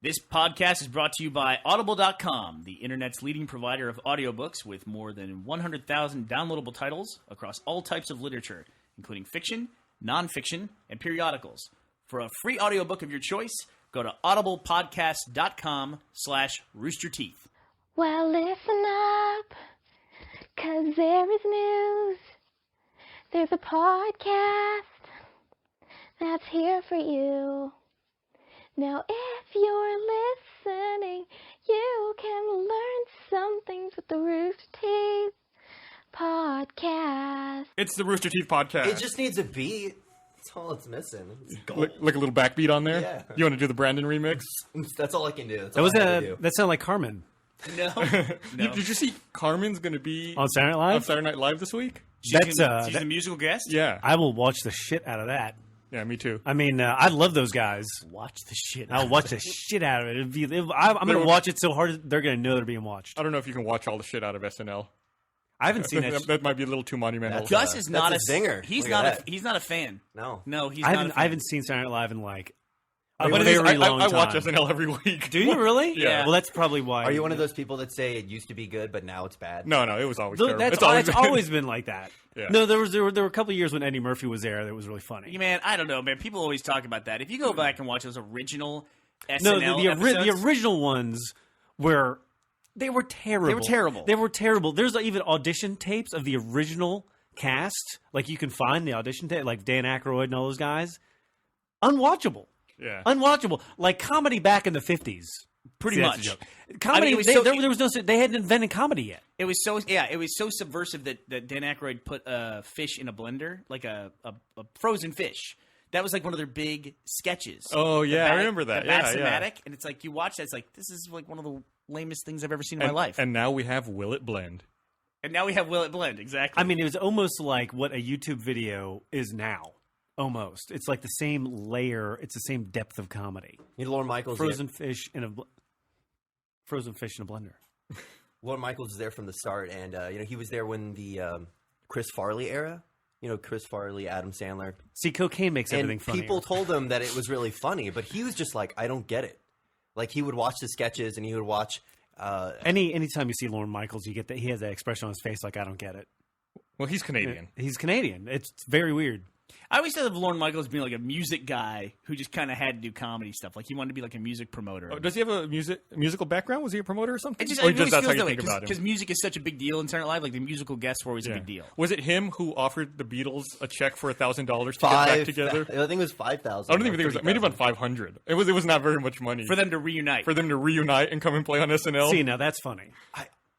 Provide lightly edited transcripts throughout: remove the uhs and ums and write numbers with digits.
This podcast is brought to you by Audible.com, the internet's leading provider of audiobooks with more than 100,000 downloadable titles across all types of literature, including fiction, nonfiction, and periodicals. For a free audiobook of your choice, go to audiblepodcast.com/roosterteeth. Well, listen up, 'cause there is news. There's a podcast that's here for you. Now, if you're listening, you can learn some things with the Rooster Teeth podcast. It's the Rooster Teeth podcast. It just needs a beat. That's all it's missing. It's gold. like a little backbeat on there. Yeah. You want to do the Brandon remix? That's all I can do. That's That all was I have to do. that sounded like Carmen No. Did you see Carmen's going to be on Saturday Night Live. on Saturday Night Live this week? She's a musical guest? Yeah. I will watch the shit out of that. Yeah, me too. I mean, I love those guys. Watch the shit. I'll watch the shit out of it. I'm going to watch it so hard they're going to know they're being watched. I don't know if you can watch all the shit out of SNL. I haven't seen that. That might be a little too monumental. That's Gus is not a zinger. He's Look not at a that. he's not a fan. No. No, he's I not. haven't. a fan. I haven't seen Saturday Night Live in like a But it is- very long I time. watch SNL every week. Do you really? Yeah. Well, that's probably why. Are you one of those people that say it used to be good, but now it's bad? No, it was always terrible. That's It's always it's been- always been like that. Yeah. No, there were a couple of years when Eddie Murphy was there that was really funny. Man, I don't know, man. People always talk about that. If you go back and watch those original SNL No, the episodes, original ones were they were terrible. They were terrible. There's even audition tapes of the original cast. Like you can find the audition tape, like Dan Aykroyd and all those guys. Unwatchable. Yeah. Unwatchable. Like comedy back in the 50s. pretty See, that's much. a joke. Comedy. it was there was no. They hadn't invented comedy yet. It was so subversive that Dan Aykroyd put a fish in a blender, like a frozen fish. That was like one of their big sketches. Oh, yeah, I remember that. The Yeah, Bat-Cinematic, and it's like you watch that, it's like this is like one of the lamest things I've ever seen in my life. And now we have Will It Blend. And now we have Will It Blend, exactly. I mean, it was almost like what a YouTube video is now. Almost, it's like the same layer. It's the same depth of comedy. You know, Lorne Michaels. Frozen fish in a blender. Lorne Michaels is there from the start, and he was there when the Chris Farley era. You know, Chris Farley, Adam Sandler. See, cocaine makes everything And funny. people told him that it was really funny, but he was just like, I don't get it. Like, he would watch the sketches, and he would watch... Anytime you see Lorne Michaels, you get that he has that expression on his face like, I don't get it. Well, he's Canadian. He's Canadian. It's very weird. I always thought of Lorne Michaels being like a music guy who just kind of had to do comedy stuff. Like he wanted to be like a music promoter. Oh, does he have a musical background? Was he a promoter or something? It just, or it always that's how feels you that way think about him? because music is such a big deal in Saturday Night Live. Like the musical guests were always a big deal. Was it him who offered the Beatles a check for $1,000 to get back together? I think it was 5,000. I don't even think it was maybe about 500. It was not very much money For them to reunite. and come and play on SNL. See, now that's funny.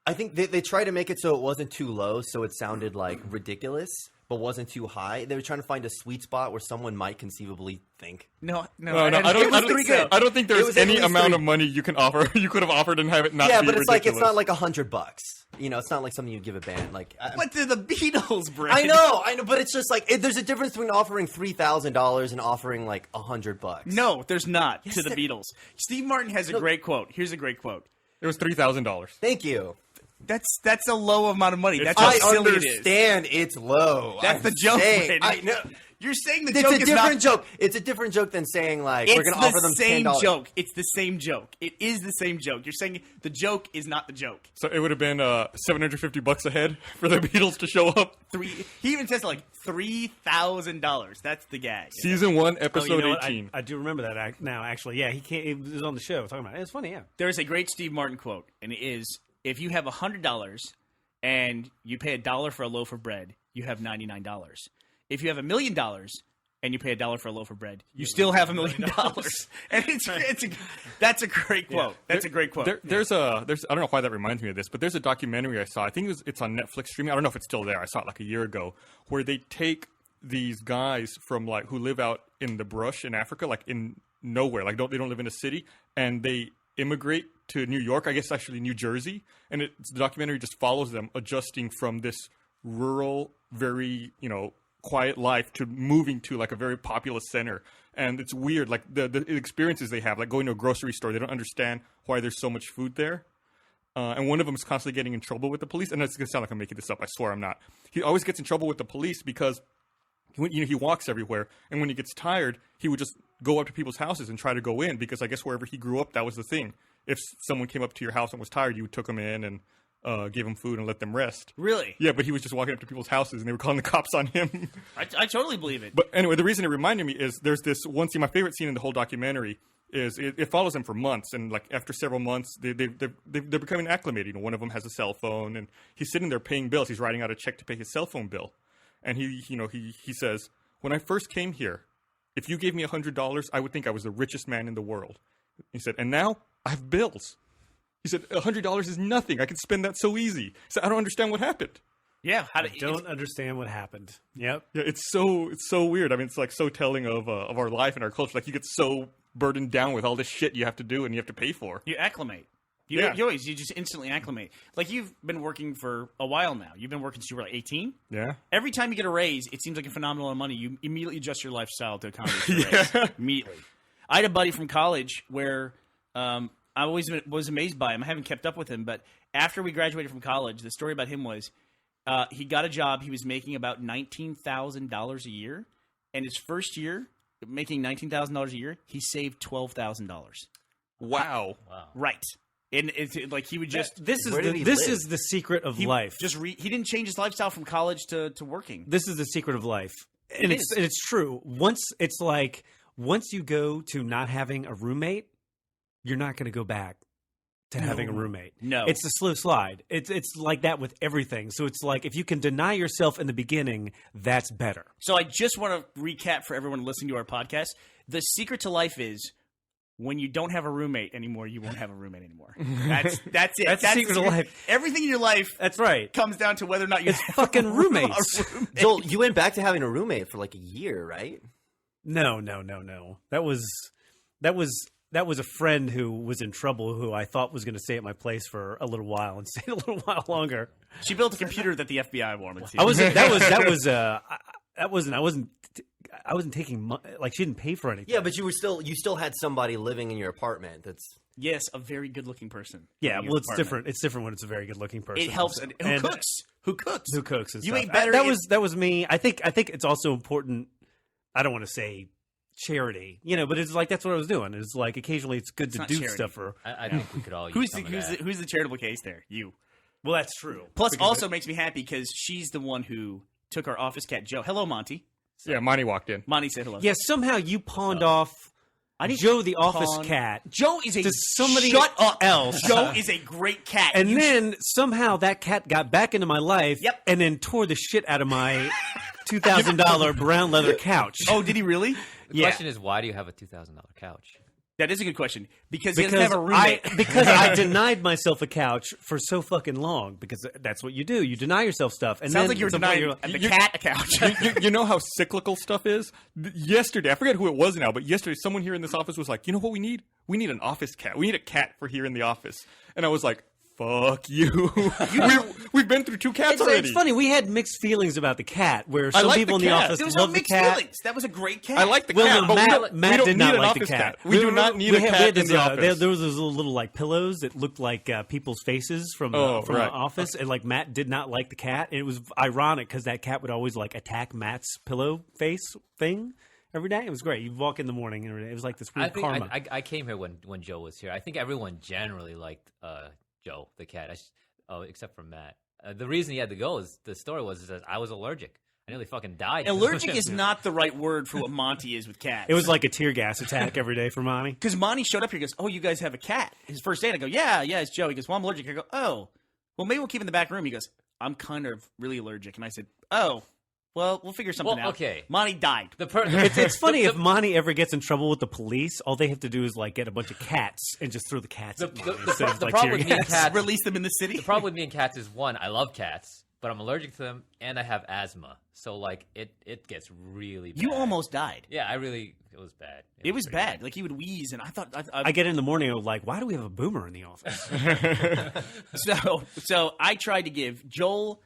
I think they tried to make it so it wasn't too low, so it sounded like ridiculous, but wasn't too high. They were trying to find a sweet spot where someone might conceivably think. No, I don't think there's was at any least amount three. of money you can offer. You could have offered and have it not. Yeah, be but it's ridiculous. like it's not like $100. You know, it's not like something you'd give a band. Like, What did the Beatles bring? I know, but it's just like there's a difference between offering $3,000 and offering like $100. No, there's not to the there- Beatles. Steve Martin has a great quote. Here's a great quote. It was $3,000. Thank you. That's a low amount of money. That's I how silly it is. understand it's low. That's the joke, saying- Brandon. I know. You're saying the It's joke a is different not. joke. It's a different joke than saying like It's we're going to offer them the same $10. joke. It's the same joke. It is the same joke. You're saying the joke is not the joke. So it would have been $750 a head for the Beatles to show up. He even says like $3,000. That's the gag. Season 1, Oh, episode you know what? 18. I do remember that now. Actually, yeah, he was on the show talking about it. It's funny, yeah. There's a great Steve Martin quote, and it is: if you have $100 and you pay $1 for a loaf of bread, you have $99. If you have $1 million and you pay $1 for a loaf of bread, you still have $1 million. And that's a great quote. That's a great quote. There's I don't know why that reminds me of this, but there's a documentary I saw. I think it's on Netflix streaming. I don't know if it's still there. I saw it like a year ago, where they take these guys from like who live out in the brush in Africa, like in nowhere, like they don't live in a city, and they immigrate to New York. I guess actually New Jersey, and the documentary just follows them adjusting from this rural, very quiet life to moving to like a very populous center. And it's weird, like the experiences they have, like going to a grocery store. They don't understand why there's so much food there. And one of them is constantly getting in trouble with the police. And it's going to sound like I'm making this up. I swear I'm not. He always gets in trouble with the police because he walks everywhere, and when he gets tired, he would just go up to people's houses and try to go in, because I guess wherever he grew up, that was the thing. If someone came up to your house and was tired, you took them in and gave them food and let them rest. Really? Yeah, but he was just walking up to people's houses, and they were calling the cops on him. I totally believe it. But anyway, the reason it reminded me is there's this one scene, my favorite scene in the whole documentary, is it follows them for months, and like after several months, they're becoming acclimated. You know, one of them has a cell phone, and he's sitting there paying bills. He's writing out a check to pay his cell phone bill, and he says, "When I first came here, if you gave me $100, I would think I was the richest man in the world." He said, "And now I have bills." He said, $100 is nothing. I can spend that so easy. He said, "I don't understand what happened." Yeah, Don't understand what happened. Yep. Yeah, it's so weird. I mean, it's like so telling of our life and our culture. Like, you get so burdened down with all this shit you have to do and you have to pay for. You acclimate. You just instantly acclimate. Like, you've been working for a while now. You've been working since you were like 18. Yeah. Every time you get a raise, it seems like a phenomenal amount of money. You immediately adjust your lifestyle to accommodate the raise. Immediately. I had a buddy from college where I always was amazed by him. I haven't kept up with him, but after we graduated from college, the story about him was he got a job. He was making about $19,000 a year, and his first year making $19,000 a year, he saved $12,000. Wow. Right. And it's like he would just this is the secret of life. He didn't change his lifestyle from college to working. This is the secret of life, and it's true. Once you go to not having a roommate, you're not going to go back to having a roommate. No, it's a slow slide. It's like that with everything. So it's like if you can deny yourself in the beginning, that's better. So I just want to recap for everyone listening to our podcast. The secret to life is when you don't have a roommate anymore, you won't have a roommate anymore. That's it. That's the secret of life. Everything in your life, that's right, comes down to whether or not you have fucking roommates. Joel, you went back to having a roommate for like a year, right? No. That was a friend who was in trouble, who I thought was going to stay at my place for a little while and stayed a little while longer. She built a computer that the FBI wanted to. I wasn't taking like she didn't pay for anything. Yeah, but you still had somebody living in your apartment. That's a very good looking person. Yeah, well, it's different. It's different when it's a very good looking person. It helps. Who cooks? And you stuff. ain't better. That was me. I think it's also important. I don't want to say charity, but it's like that's what I was doing. It's like occasionally it's good to do charity. Stuff for. I think we could all. Who's the charitable case there? You. Well, that's true. Plus, also makes me happy because she's the one who took our office cat Joe. Hello, Monty. Yeah, Monty walked in. Monty said hello. Yeah, somehow you pawned off Joe the office cat. Joe is somebody shut up else. Joe is a great cat. And then somehow that cat got back into my life. Yep. And then tore the shit out of my $2,000 brown leather couch. Oh, did he really? The question is, why do you have a $2,000 couch? That is a good question. Because he doesn't have a roommate. Because I denied myself a couch for so fucking long. Because that's what you do. You deny yourself stuff. And sounds like you're denying the cat a couch. You know how cyclical stuff is? Yesterday, I forget who it was now, but yesterday someone here in this office was like, you know what we need? We need an office cat. We need a cat for here in the office. And I was like, fuck you. We've been through 2 cats already. It's funny. We had mixed feelings about the cat, where some people in the office love the cat. Feelings. That was a great cat. I like the cat, but Matt we don't did need not an like office the cat. We do not need a cat in the office. There was those little like pillows that looked like people's faces from the office, and like Matt did not like the cat. And it was ironic because that cat would always like attack Matt's pillow face thing. Every day. It was great. You walk in the morning and it was like this weird karma. I came here when Joe was here. I think everyone generally liked Joe, the cat. Except for Matt. The reason he had to go is that I was allergic. I nearly fucking died. Allergic is not the right word for what Monty is with cats. It was like a tear gas attack every day for Monty. Because Monty showed up here and goes, oh, you guys have a cat. His first day, and I go, yeah, it's Joe. He goes, well, I'm allergic. I go, oh, well, maybe we'll keep him in the back room. He goes, I'm kind of really allergic. And I said, oh, well, we'll figure something out. Okay. Monty died. It's funny if Monty ever gets in trouble with the police, all they have to do is like get a bunch of cats and just throw the cats at Monty. The problem with me and cats, release them in the city. The problem with me and cats is, one, I love cats, but I'm allergic to them and I have asthma. So like it gets really bad. You almost died. Yeah, it was bad. It was bad. Like he would wheeze, and I thought I get in the morning and I'm like, why do we have a boomer in the office? So I tried to give Joel,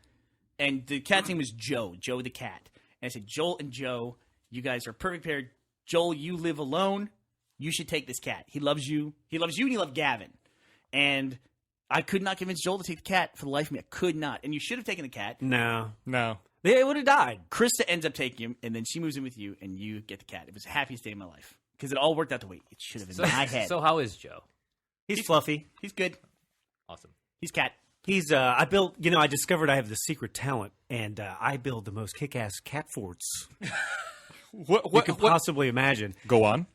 and the cat's name was Joe the cat. And I said, Joel and Joe, you guys are perfect pair. Joel, you live alone. You should take this cat. He loves you. He loves you, and he loved Gavin. And I could not convince Joel to take the cat for the life of me. I could not. And you should have taken the cat. No. They would have died. Krista ends up taking him, and then she moves in with you, and you get the cat. It was the happiest day of my life because it all worked out the way it should have been in my head. So how is Joe? He's fluffy. He's good. Awesome. He's cat. He's I built. I discovered I have the secret talent, and I build the most kick-ass cat forts you could possibly imagine. Go on.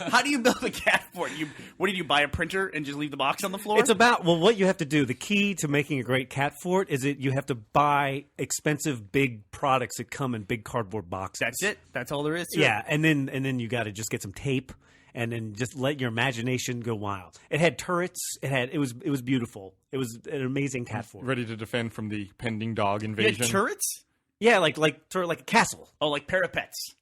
How do you build a cat fort? What did you buy a printer and just leave the box on the floor? It's about what you have to do. The key to making a great cat fort is that you have to buy expensive big products that come in big cardboard boxes. That's it. That's all there is to it. Yeah, and then you got to just get some tape and then just let your imagination go wild. It had turrets. It was beautiful. It was an amazing cat fort. Ready to defend from the pending dog You invasion. had turrets? Yeah, like a castle. Oh, like parapets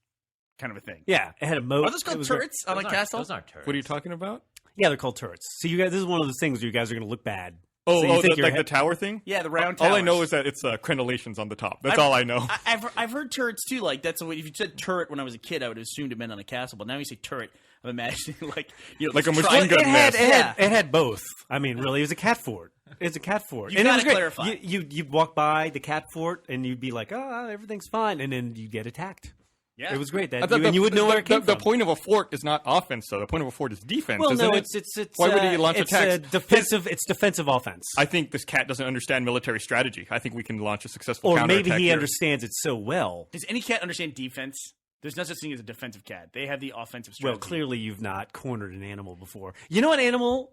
kind of a thing. Yeah, it had a moat. Are those called turrets on a castle? Those aren't turrets. What are you talking about? Yeah, they're called turrets. So you guys, this is one of those things where you guys are going to look bad. Oh, So you think the tower thing? Yeah, the round All I towers. know is that it's crenellations on the top. That's all I know. I've heard turrets too. Like that's what if you said turret when I was a kid, I would have assumed it meant on a castle. But now you say turret, I'm imagining like Like a this machine gun nest. It had both. I mean, really, it was a cat fort. It's a cat fort. You And it gotta was great. clarify. You'd walk by the cat fort and you'd be like, "Oh, everything's fine," and then you get attacked. Yeah, It was great. I thought You would know where it came the from. point of a fort is not offense, though. The point of a fort is defense. Well, isn't no, it? it's Why would he launch it's attacks? defensive. It's defensive offense. I think this cat doesn't understand military strategy. I think we can launch a successful Or counterattack maybe he here. understands it so well. Does any cat understand defense? There's no such thing as a defensive cat. They have the offensive strategy. Well, clearly you've not cornered an animal before. You know what animal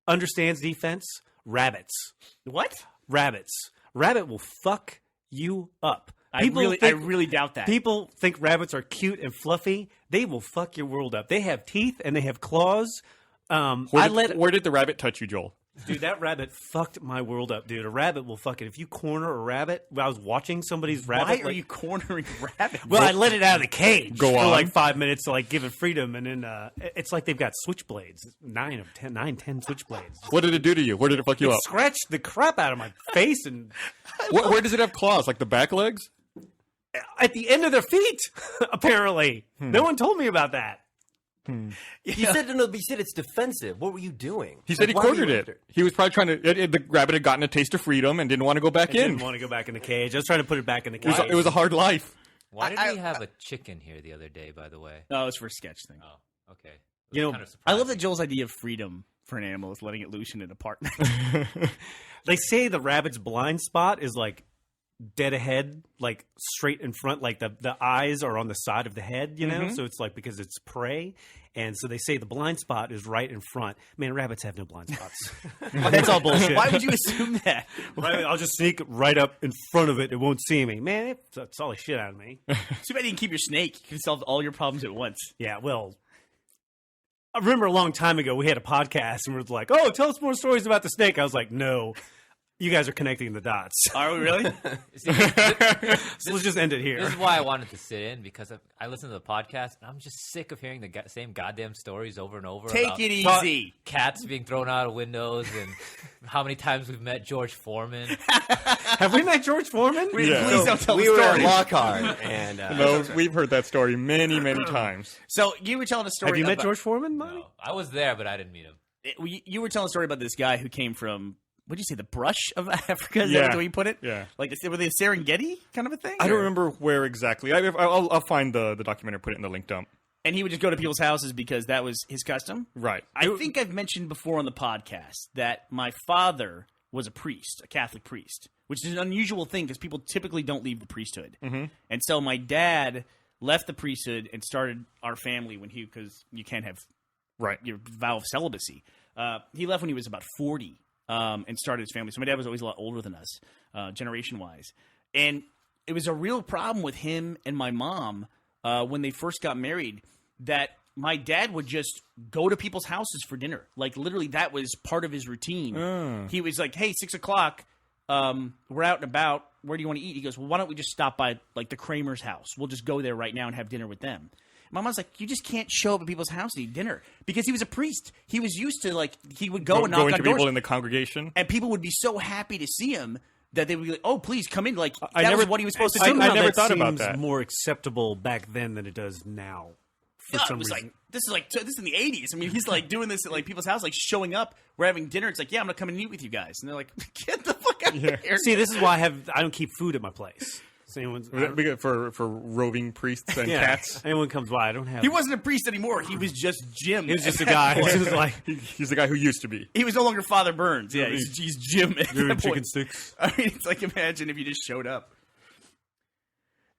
understands defense? Rabbits. What? Rabbits. Rabbit will fuck you up. I really doubt that. People think rabbits are cute and fluffy. They will fuck your world up. They have teeth and they have claws. Where did the rabbit touch you, Joel? Dude, that rabbit fucked my world up, dude. A rabbit will fucking... If you corner a rabbit... I was watching somebody's rabbit... Why are you cornering rabbits? Well, I let it out of the cage Go for on. like 5 minutes to like give it freedom, and then it's like they've got switchblades, 9, 10 switchblades. What did it do to you? Where did it fuck you It up? scratched the crap out of my face, and Where does it have claws? Like the back legs? at the end of their feet. Apparently, no one told me about that. You said it's defensive. What were you doing? He said he Why were you cornered after it. He was probably trying to. The rabbit had gotten a taste of freedom and didn't want to go back I in. didn't want to go back in the cage. I was trying to put it back in the It cage. was, it was a hard life. Why did we have a chicken here the other day, by the way? No, it's for a sketch thing. Oh, okay. You know, Kind of I love that surprising. Joel's idea of freedom for an animal is letting it loose in an apartment. They say the rabbit's blind spot is like dead ahead, like straight in front, like the eyes are on the side of the head, you know? So it's like because it's prey. And so they say the blind spot is right in front. Man, rabbits have no blind spots. That's all bullshit. Why would you assume that? Right, I'll just sneak right up in front of it. It won't see me. Man, it's all the shit out of me. Too bad you can keep your snake. You can solve all your problems at once. Yeah, well, I remember a long time ago we had a podcast and we were like, "Oh, tell us more stories about the snake." I was like, "No, you guys are connecting the dots." Are we really? See, So let's just end it this here. is why I wanted to sit in, because I listen to the podcast and I'm just sick of hearing the same goddamn stories over and over. Take about it easy. Cats being thrown out of windows and how many times we've met George Foreman. Have we met George Foreman? Yeah. Please don't tell We the were story. at Lockhart, and No, we've heard that story many, many times. So you were telling a story. Have you met about- George Foreman, Monty? No, I was there, but I didn't meet him. You were telling a story about this guy who came from. What did you say? The brush of Africa? Is Yeah. that the way you put it? Yeah. Like were they Serengeti kind of a thing? I don't Or- remember where exactly. I'll find the documentary, put it in the link dump. And he would just go to people's houses because that was his custom. Right. I think I've mentioned before on the podcast that my father was a priest, a Catholic priest, which is an unusual thing because people typically don't leave the priesthood. Mm-hmm. And so my dad left the priesthood and started our family because you can't have Right. your vow of celibacy. He left when he was about 40 and started his family. So my dad was always a lot older than us, generation-wise. And it was a real problem with him and my mom when they first got married that my dad would just go to people's houses for dinner. Like, literally, that was part of his routine. He was like, hey, 6 o'clock, we're out and about. Where do you want to eat? He goes, well, why don't we just stop by, like, the Kramer's house? We'll just go there right now and have dinner with them. My mom's like, you just can't show up at people's house and eat dinner. Because he was a priest. He was used to, like, he would go and knock Going on to doors. people in the congregation. And people would be so happy to see him that they would be like, oh, please come in. Like, I that never- was what he was supposed to I do. Somehow never that thought about seems that. more acceptable back then than it does now. For No, some it was reason. like this is in the 80s. I mean, he's like doing this at like people's house, like showing up. We're having dinner. It's like, yeah, I'm gonna come and eat with you guys. And they're like, get the fuck out of here. See, this is why I don't keep food at my place. Anyone's, For roving priests and yeah, cats. anyone comes by, I don't have. He wasn't a priest anymore. He was just Jim. He was just a guy. He was just like, He's the guy who used to be. He was no longer Father Burns. Yeah, he's Jim. At "You're that chicken point. sticks." I mean, it's like, imagine if you just showed up.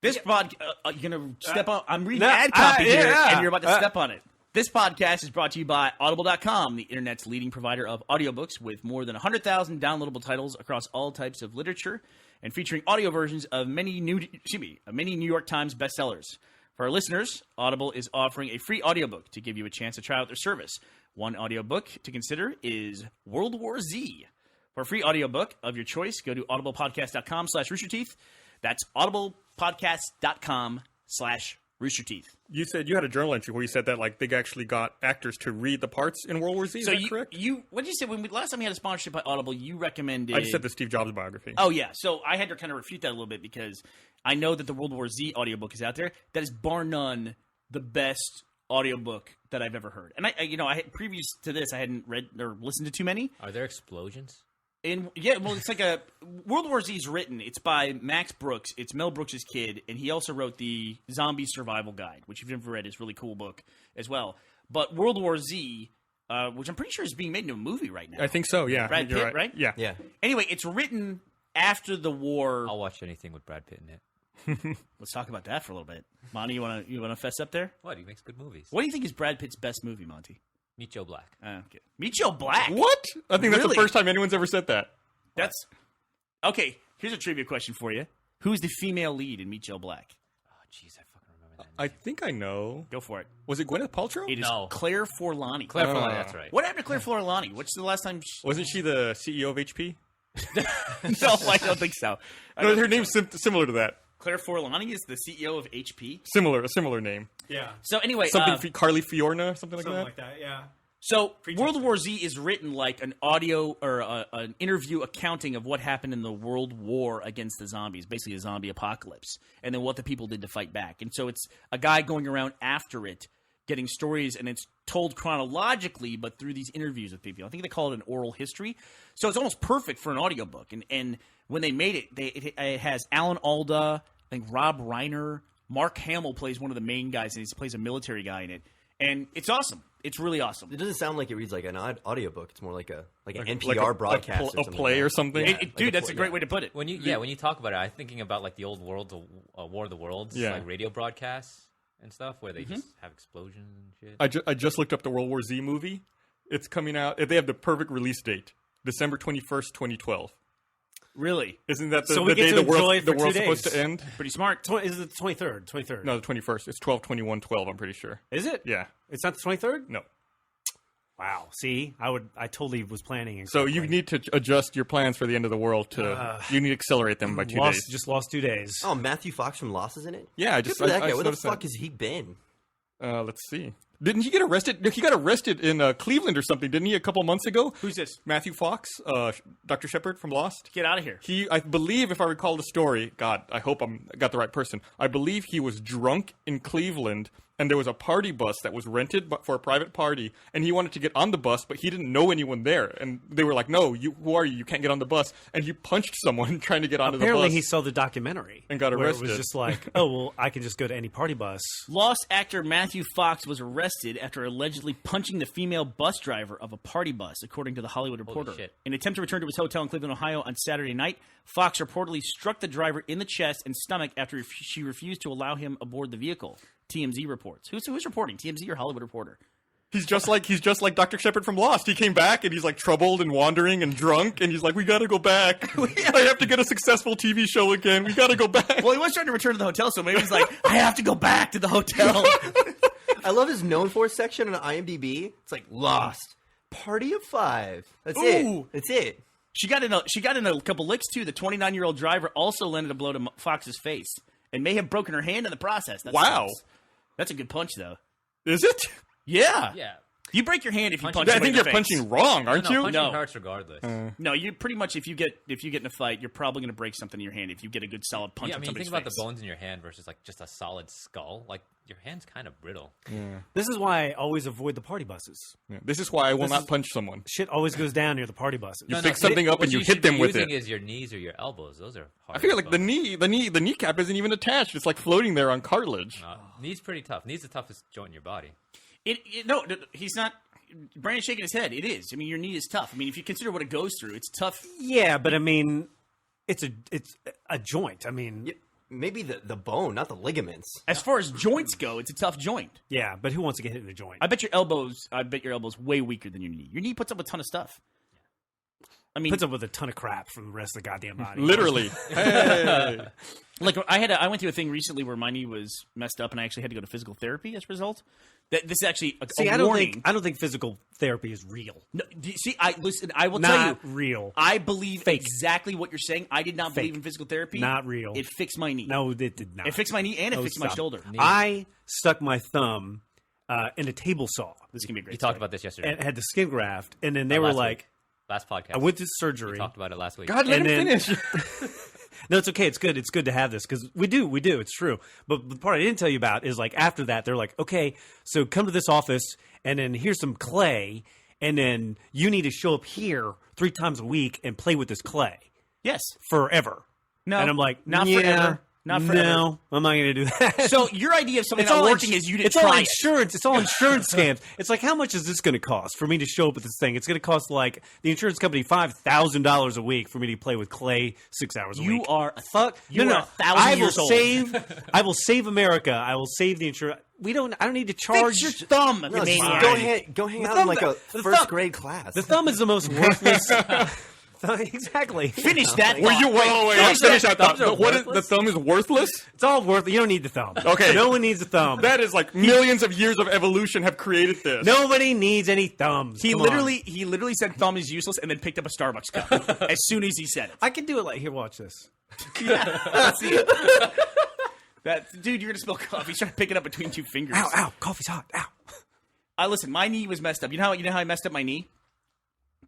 This podcast, you're going to step on. I'm reading ad copy here, and you're about to step on it. This podcast is brought to you by Audible.com, the internet's leading provider of audiobooks with more than 100,000 downloadable titles across all types of literature and featuring audio versions of many New York Times bestsellers. For our listeners, Audible is offering a free audiobook to give you a chance to try out their service. One audiobook to consider is World War Z. For a free audiobook of your choice, go to audiblepodcast.com/roosterteeth. That's audiblepodcast.com/roosterteeth. You said you had a journal entry where you said that like they actually got actors to read the parts in World War Z. Is that correct? What did you say last time we had a sponsorship by Audible? You recommended. I just said the Steve Jobs biography. Oh yeah, so I had to kind of refute that a little bit because I know that the World War Z audiobook is out there. That is bar none the best audiobook that I've ever heard. And I had, previous to this, I hadn't read or listened to too many. Are there explosions? It's like a World War Z is written. It's by Max Brooks. It's Mel Brooks' kid, and he also wrote the Zombie Survival Guide, which if you've never read, is a really cool book as well. But World War Z, which I'm pretty sure is being made into a movie right now. I think so. Yeah, Brad you're Pitt, right? Yeah. Yeah. Anyway, it's written after the war. I'll watch anything with Brad Pitt in it. Let's talk about that for a little bit. Monty, you wanna fess up there? What? He makes good movies. What do you think is Brad Pitt's best movie, Monty? Meet Joe Black. Okay. Meet Joe Black. What? I think that's Really? the first time anyone's ever said that. That's okay. Here's a trivia question for you: who's the female lead in Meet Joe Black? Oh, jeez, I fucking remember that. I think I know. Go for it. Was it Gwyneth Paltrow? It is No. Claire Forlani. Claire Forlani, that's right. What happened to Claire Forlani? What's the last time? Wasn't she the CEO of HP? No, I don't think so. No, her name's similar to that. Claire Forlani is the CEO of HP. A similar name. Yeah, So anyway, Something Carly Fiorna, something like something that. like that. Yeah. so World War Z is written like an audio or an interview accounting of what happened in the World War against the zombies, basically a zombie apocalypse, and then what the people did to fight back. And so it's a guy going around after it, getting stories, and it's told chronologically, but through these interviews with people. I think they call it an oral history. So it's almost perfect for an audiobook. And when they made it, it has Alan Alda, I think Rob Reiner, Mark Hamill plays one of the main guys, and he plays a military guy in it. And it's awesome. It's really awesome. It doesn't sound like it reads like an audiobook. It's more like an NPR Like broadcast or a something play like or that. something. Dude, that's a great way to put it. When you talk about it, I'm thinking about like the old War of the Worlds, Yeah. like radio broadcasts and stuff, where they just have explosions and shit. I just looked up the World War Z movie. It's coming out. They have the perfect release date, December 21st, 2012. Really? Isn't that So the we get day to the enjoy world it for the world's 2 supposed days. to end? Pretty smart. Is it the 23rd? 23rd. No, the 21st. It's 12/21/12. I'm pretty sure. Is it? Yeah. It's not the 23rd? No. Wow. See, I totally was planning. So you need to adjust your plans for the end of the world to. You need to accelerate them by 2 days. Just lost 2 days. Oh, Matthew Fox from Lost is in it? Yeah, I Good just for that I guy. Where the noticed that. fuck has he been? Let's see. Didn't he get arrested? He got arrested in Cleveland or something, didn't he? A couple months ago. Who's this? Matthew Fox, Dr. Shepard from Lost. Get out of here. I believe, if I recall the story, God, I hope I got the right person. I believe he was drunk in Cleveland, and there was a party bus that was rented for a private party, and he wanted to get on the bus, but he didn't know anyone there, and they were like, "No, who are you? You can't get on the bus." And he punched someone trying to get onto Apparently, the bus. he saw the documentary And got where arrested. It was just like, oh well, I can just go to any party bus. Lost actor Matthew Fox was arrested after allegedly punching the female bus driver of a party bus, according to the Hollywood Reporter. shit. In an attempt to return to his hotel in Cleveland, Ohio on Saturday night, Fox reportedly struck the driver in the chest and stomach after she refused to allow him aboard the vehicle. TMZ reports. Who's reporting? TMZ or Hollywood Reporter? He's just like Dr. Shepard from Lost. He came back and he's like troubled and wandering and drunk, and he's like, "We got to go back. I have to get a successful TV show again. We got to go back." Well, he was trying to return to the hotel, so maybe he's like, I have to go back to the hotel. I love his known for section on IMDb. It's like Lost, Party of 5. That's Ooh. it. That's it. She got in a couple licks, too. The 29-year-old driver also landed a blow to Fox's face and may have broken her hand in the process. That Wow. sucks. That's a good punch, though. Is it? Yeah. Yeah. You break your hand if you punch. I somebody think in you're the face. punching wrong, aren't you? Punching No. hurts regardless. No, you pretty much if you get in a fight, you're probably going to break something in your hand if you get a good solid punch. Yeah, I in mean, you somebody's think about face. the bones in your hand versus like just a solid skull. Like your hand's kind of brittle. This is why I always avoid the party buses. Yeah. This is why I will This not is- punch someone. Shit always goes down near the party buses. You pick something up What and you should hit them be with using it. is your knees or your elbows. Those are hard. I feel as like fuck. the kneecap isn't even attached. It's like floating there on cartilage. Knee's pretty tough. Knee's the toughest joint in your body. No, he's not. Brandon's shaking his head. It is. I mean, your knee is tough. I mean, if you consider what it goes through, it's tough. Yeah, but I mean, it's a joint. I mean, Maybe the bone, not the ligaments. As far as joints go, it's a tough joint. yeah, but who wants to get hit in the joint? I bet your elbows way weaker than your knee. Your knee puts up a ton of stuff. I mean, Puts up with a ton of crap from the rest of the goddamn body. Literally. Hey. like I went through a thing recently where my knee was messed up and I actually had to go to physical therapy as a result. This is actually a See, I don't warning. think physical therapy is real. No, see, I will tell Not you, real. I believe Fake. exactly what you're saying. I did not believe in physical therapy. Not real. It fixed my knee. No, it did not. It fixed my knee and it No, fixed my stop. shoulder. I stuck my thumb in a table saw This can be a great. You talked story. about this yesterday. and had the skin graft, and then they were last like, week. Last podcast. I went to We surgery. talked about it last week. God, let And him then- finish. No, it's okay. It's good. It's good to have this because we do. It's true. But the part I didn't tell you about is like after that, they're like, okay, so come to this office and then here's some clay. And then you need to show up here 3 times a week and play with this clay Yes. forever. No. And I'm like, not yeah, forever. Not forever. No, I'm not going to do that. So your idea of something it's not all working is you didn't it's all try it. insurance. It's all insurance scams. It's like, how much is this going to cost for me to show up at this thing? It's going to cost like the insurance company $5,000 a week for me to play with clay 6 hours a week. You are a Fuck. You no, are no. 1,000 I will years old. I will save America. I will save the insurance. I don't need to charge. Fix your thumb, No, you just maniac. go hang The out thumb- in like a the first thumb- grade class. The thumb is the most worthless. Exactly. Finish that. Were you? Wait, finish that thumb. thumbs are What is, the worthless? thumb is worthless? It's all worth it. You don't need the thumb. Okay. No one needs a thumb. That is like millions of years of evolution have created this. Nobody needs any thumbs. He Come on. literally said thumb is useless and then picked up a Starbucks cup as soon as he said it. I can do it like here. Watch this. Dude, you're gonna spill coffee. He's trying to pick it up between 2 fingers. Ow! Ow! Coffee's hot. Ow! Listen, my knee was messed up. You know how I messed up my knee?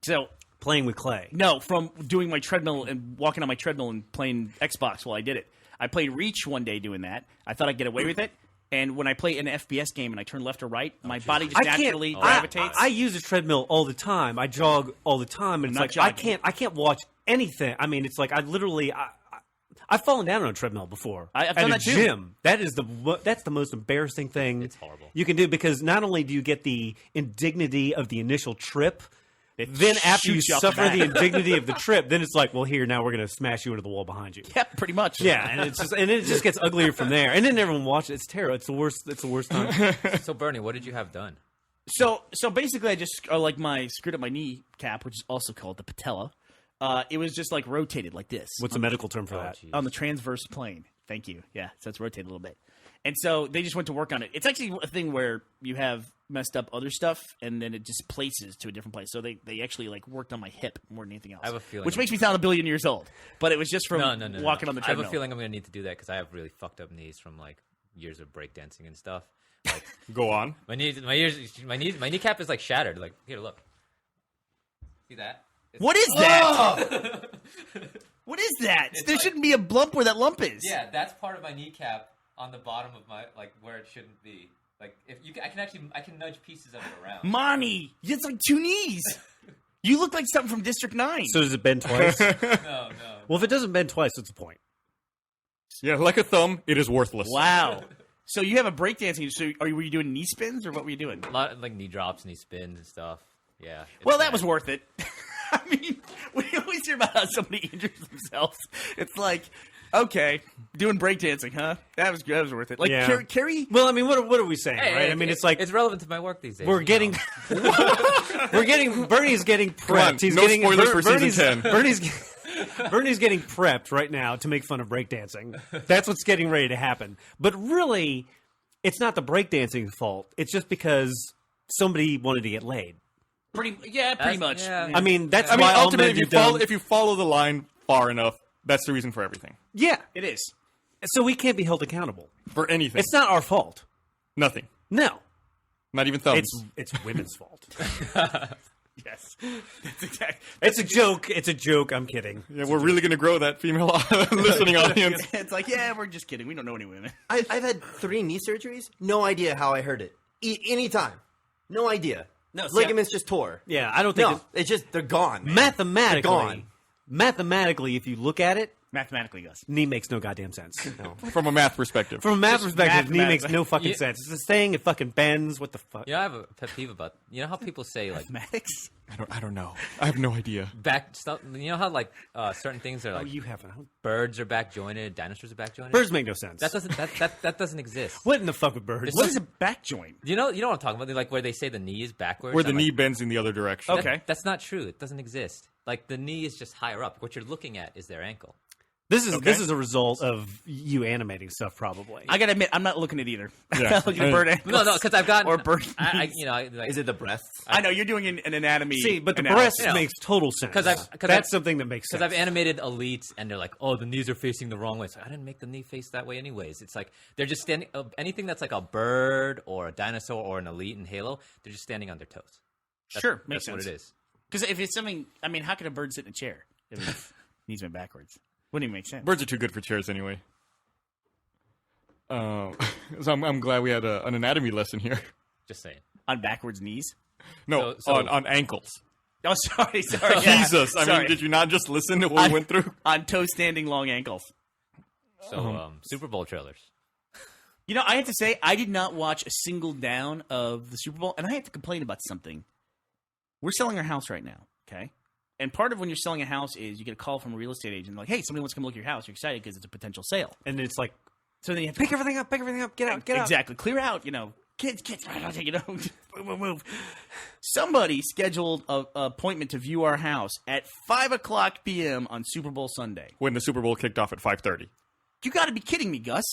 So Playing with clay. no, from doing my treadmill and walking on my treadmill and playing Xbox while I did it. I played Reach one day doing that. I thought I'd get away with it. And when I play an FPS game and I turn left or right, my body just naturally gravitates. I use a treadmill all the time. I jog all the time, and it's Not like jogging. I can't watch anything. I mean, it's like I've fallen down on a treadmill before. I've at done a that too. gym. That's the most embarrassing thing It's horrible. you can do because not only do you get the indignity of the initial trip, then after you shoots you off the suffer the back. indignity of the trip, then it's like, well, here now we're going to smash you into the wall behind you. Yep, pretty much. Yeah, and it just gets uglier from there. And then everyone watches. It's terrible. It's the worst. It's the worst time. So Bernie, what did you have done? So basically, I just screwed up my knee cap, which is also called the patella. It was just like rotated like this. What's the medical term for that? geez. On the transverse plane. Thank you. Yeah, so it's rotated a little bit. And so they just went to work on it. It's actually a thing where you have messed up other stuff, and then it just places to a different place. So they actually like worked on my hip more than anything else. I have a feeling- which makes me sound 1 billion years old. But it was just from No. walking on the I treadmill. have a feeling I'm going to need to do that because I have really fucked up knees from like years of breakdancing and stuff. Like Go on. my kneecap is like shattered. Like here, look. See that? What is that? What is that? There like- shouldn't be a lump where that lump is. Yeah, that's part of my kneecap on the bottom of my like where it shouldn't be. Like if you, I can nudge pieces of it around. Monty, it's like 2 knees. You look like something from District 9. So does it bend twice? No. Well, if it doesn't bend twice, what's the point? Yeah, like a thumb, it is worthless. Wow. So you have a breakdancing. So were you doing knee spins or what were you doing? A lot of, like knee drops, knee spins, and stuff. Yeah. it's Well, that bad. was worth it. I mean, we always hear about how somebody injures themselves. It's like, okay, doing breakdancing, huh? That was worth it. Like Yeah. Carrie. Well, I mean, what are we saying, Hey, right? I mean, it's like it's relevant to my work these days. we're you getting, know. Bernie's getting on, prepped. He's no getting spoilers for Bernie's, season 10. Bernie's getting prepped right now to make fun of breakdancing. That's what's getting ready to happen. But really, it's not the breakdancing's fault. It's just because somebody wanted to get laid. Pretty That's- much. yeah. I mean, that's I mean, why all ultimately, men if do dumb. if you follow the line far enough, that's the reason for everything. Yeah, It is. so we can't be held accountable. For anything. It's not our fault. Nothing. No. Not even thumbs. It's women's fault. Yes, that's exactly. It's a joke. It's a joke. I'm kidding. Yeah, we're really going to grow that female listening audience. It's like, yeah, we're just kidding. We don't know any women. I've had 3 knee surgeries. No idea how I heard it. Anytime. No idea. No, see, ligaments just tore. Yeah, I don't think No, it's just they're gone. Man. mathematically. They're gone. Mathematically, if you look at it, Mathematically, Gus. knee makes no goddamn sense. No. From a math perspective. From a math Just perspective, knee makes mathematically. no fucking Yeah. sense. It's this thing. It fucking bends. What the fuck? You know, I have a pet peeve about. You know how people say like Mathematics. I don't know. I have no idea. back stuff. You know how like certain things are Oh, like you haven't. birds are back jointed, dinosaurs are back jointed. Birds make no sense. That doesn't that doesn't exist. What in the fuck with birds? What is a back joint? You know what I'm talking about? Like where they say the knee is backwards. Where the I'm knee like, bends in the other direction. Okay. That's not true. It doesn't exist. Like the knee is just higher up. What you're looking at is their ankle. This is Okay. a result of you animating stuff, probably. I gotta admit, I'm not looking at either. I'm Yeah. not looking at bird ankles. No, because I've gotten or bird. I you know, like, Is it the breasts? I know you're doing an anatomy. See, but the analysis. breast You know, makes total sense. 'cause That's I've- something that makes sense. Because I've animated elites, and they're like, "Oh, the knees are facing the wrong way." So I didn't make the knee face that way, anyways. It's like they're just standing. Anything that's like a bird or a dinosaur or an elite in Halo, they're just standing on their toes. Sure, makes That's sense. what it is. Because if it's something, I mean, how could a bird sit in a chair if his knees went backwards? Wouldn't even make sense. Birds are too good for chairs anyway. So I'm glad we had an anatomy lesson here. Just saying. On backwards knees. No, So- on ankles. Oh, sorry. Yeah. Jesus, I Sorry. mean, did you not just listen to what we went through? On toe standing long ankles. So Super Bowl trailers. You know, I have to say, I did not watch a single down of the Super Bowl, and I have to complain about something. We're selling our house right now, okay? And part of when you're selling a house is you get a call from a real estate agent, like, hey, somebody wants to come look at your house. You're excited because it's a potential sale. and it's like, So then you have to pick everything up, get out, get out. exactly clear out. You know, kids, you know, move. Somebody scheduled an appointment to view our house at 5:00 p.m. on Super Bowl Sunday. When the Super Bowl kicked off at 5:30. You got to be kidding me, Gus.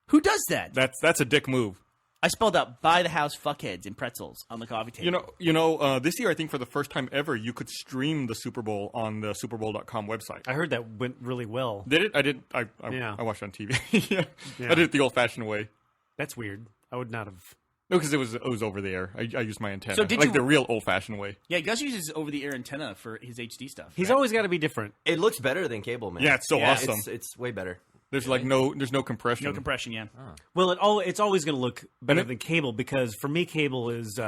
Who does that? That's a dick move. I spelled out "buy the house fuckheads" and pretzels on the coffee table. You know, this year I think for the first time ever you could stream the Super Bowl on the SuperBowl.com website. I heard that went really well. Did it? I did. Yeah. I watched it on TV. Yeah. I did it the old-fashioned way. That's weird. I would not have. No, because it was over the air. I used my antenna, So did like you- the real old-fashioned way. Yeah, Gus uses over-the-air antenna for his HD stuff. He's right? always got to be different. It looks better than cable, man. Yeah, it's so Yeah, awesome. It's way better. There's like there's no compression. No compression, yeah. Well, it's always going to look better than cable because for me, cable is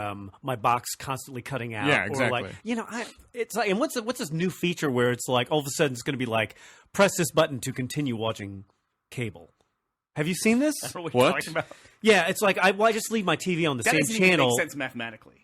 my box constantly cutting out. Yeah, Or exactly. like, it's like, and what's this new feature where it's like all of a sudden it's going to be like press this button to continue watching cable. Have you seen this? I don't know what, What? you're talking about. Yeah, it's like I just leave my TV on the That same doesn't even channel. make sense mathematically.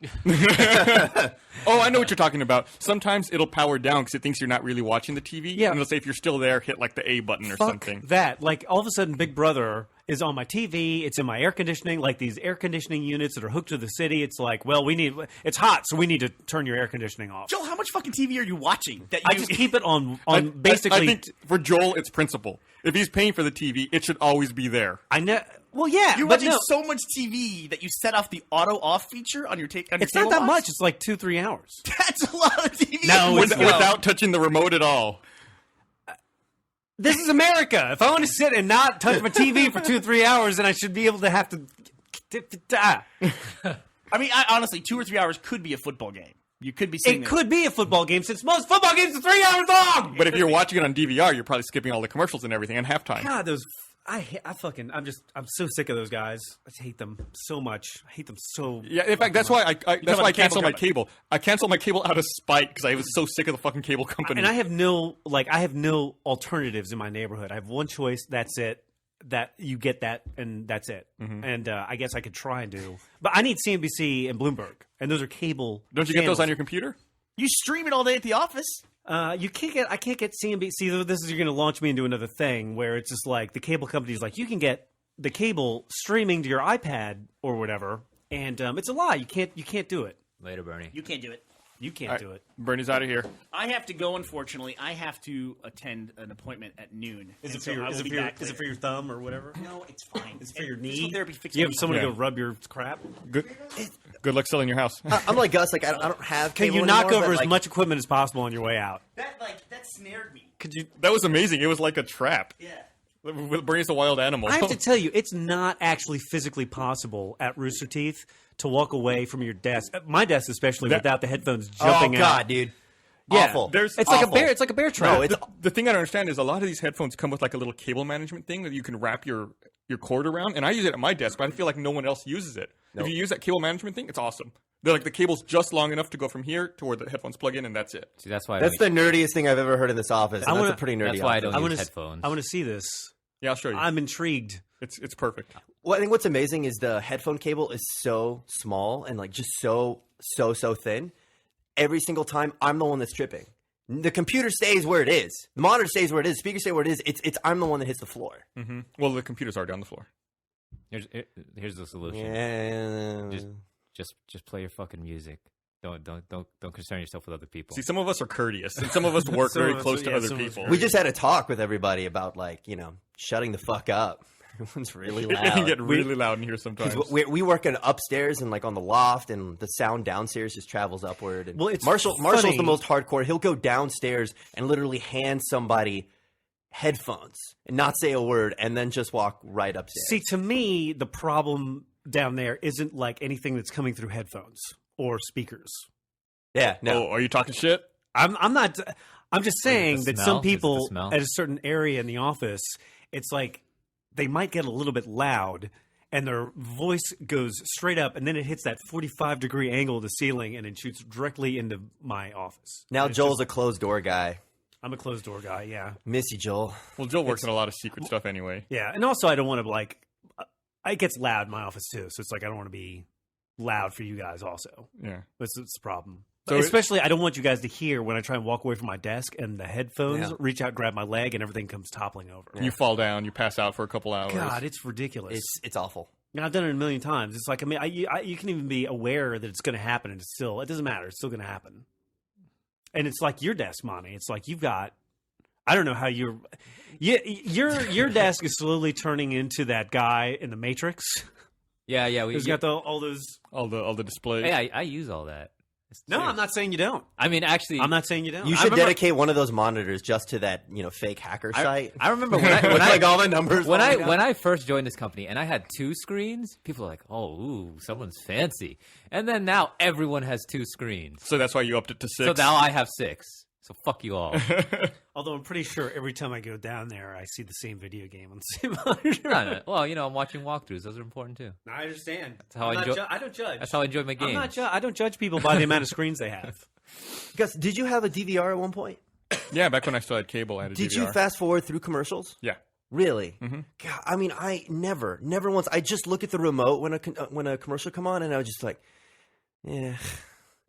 Oh, I know what you're talking about. Sometimes it'll power down because it thinks you're not really watching the TV. Yeah. And it'll say if you're still there, hit like the A button or Fuck something. that. Like all of a sudden Big Brother is on my TV, it's in my air conditioning, like these air conditioning units that are hooked to the city. It's like, well, it's hot, so we need to turn your air conditioning off. Joel, how much fucking TV are you watching? That I you just keep it on I basically think for Joel, it's principle. If he's paying for the TV, it should always be there. well, yeah, You're but watching no, so much TV that you set off the auto off feature on your tape. it's not that much. It's like 2-3 hours. That's a lot of TV. No, it's not. Without touching the remote at all. This is America. If I want to sit and not touch my TV for 2-3 hours, then I should be able to have to. I mean, honestly, 2 or 3 hours could be a football game. You could be sitting It there. could be a football game since most football games are 3 hours long. But if you're watching it on DVR, you're probably skipping all the commercials and everything and halftime. God, I'm so sick of those guys. I just hate them so much. I hate them so. Yeah, in fact, that's why I about canceled my the cable cable. I canceled my cable out of spite because I was so sick of the fucking cable company. And I have no alternatives in my neighborhood. I have one choice. That's it. That you get that, and that's it. Mm-hmm. And I guess I could try and do, but I need CNBC and Bloomberg, and those are cable. Don't you get those channels. on your computer? You stream it all day at the office. You can't get. I can't get CNBC. This is you're going to launch me into another thing where it's just like the cable company's like you can get the cable streaming to your iPad or whatever, and it's a lie. You can't do it. Later, Bernie. You can't do it. You can't All right, do it. Bernie's out of here. I have to go. Unfortunately, I have to attend an appointment at noon. Is And it so for your I will is it be for your, back is it for your thumb or whatever? later. No, it's fine. Is it for your Physical knee? therapy fixes You have my someone Yeah. to go rub your crap. Good luck selling your house. I'm like Gus. Like I don't have. Can Cable you knock anymore, over but, as like, much equipment as possible on your way out? That snared me. Could you? That was amazing. It was like a trap. Yeah. Bernie's a wild animal. I have to tell you, it's not actually physically possible at Rooster Teeth to walk away from your desk, my desk especially, without the headphones jumping out. Oh God, dude. Yeah, Awful. It's like a bear. It's like a bear trap. No, The thing I don't understand is a lot of these headphones come with like a little cable management thing that you can wrap your cord around, and I use it at my desk, but I feel like no one else uses it. If you use that cable management thing, it's awesome. They're like the cable's just long enough to go from here to where the headphones plug in, and that's it. See, that's why. That's the nerdiest thing I've ever heard in this office. And that's a pretty nerdy. That's why I office. don't use headphones. I want to see this. Yeah, I'll show you. I'm intrigued. It's perfect. Well, I think what's amazing is the headphone cable is so small and like just so thin. Every single time, I'm the one that's tripping. The computer stays where it is. The monitor stays where it is. The speaker stays where it is. It's I'm the one that hits the floor. Mm-hmm. Well, the computer's already on the floor. Here's the solution. Yeah. Just play your fucking music. Don't concern yourself with other people. See, some of us are courteous, and some of us work very close to other some of us people. We just had a talk with everybody about shutting the fuck up. Everyone's really It can loud. get really loud in here sometimes. We work upstairs and like on the loft, and the sound downstairs just travels upward. And Well, it's Marshall's funny. the most hardcore. He'll go downstairs and literally hand somebody headphones and not say a word, and then just walk right upstairs. See, to me, the problem down there isn't like anything that's coming through headphones or speakers. Yeah, no. Oh, are you talking shit? I'm not. I'm just saying the that smell? some Is it the people smell? at a certain area in the office, it's like they might get a little bit loud and their voice goes straight up and then it hits that 45-degree angle of the ceiling and it shoots directly into my office. Now And it's Joel's just- a closed door guy. I'm a closed door guy, yeah. Miss you, Joel. Well, Joel works in a lot of secret stuff anyway. Yeah, and also I don't want to it gets loud in my office too, so it's like I don't want to be loud for you guys also. Yeah. That's the problem. So But especially, I don't want you guys to hear when I try and walk away from my desk and the headphones Yeah. reach out, grab my leg, and everything comes toppling over. You fall down, you pass out for a couple hours. God, it's ridiculous. It's awful. And I've done it a million times. It's like, I mean, you can even be aware that it's going to happen, and it doesn't matter. It's still going to happen. And it's like your desk, Monty. It's like you've got, I don't know how your desk is slowly turning into that guy in the Matrix. Yeah. Who's got all those. all the displays. Hey, I use all that. No, I'm not saying you don't. I mean, actually, I'm not saying you don't. You should dedicate one of those monitors just to that, fake hacker site. I remember when I like all the numbers. when falling down. I first joined this company and I had 2 screens, people were like, "Oh, ooh, someone's fancy." And then now everyone has 2 screens. So that's why you upped it to 6. So now I have 6. So fuck you all. Although I'm pretty sure every time I go down there, I see the same video game on the same monitor. No. Well, I'm watching walkthroughs. Those are important too. I understand. That's how I enjoy- I don't judge. That's how I enjoy my I'm games. not I don't judge people by the amount of screens they have. Gus, did you have a DVR at one point? Yeah, back when I still had cable, I had a Did DVR. you fast forward through commercials? Yeah. Really? Mm-hmm. God, I mean, I never once. I just look at the remote when a commercial come on, and I was just like, yeah.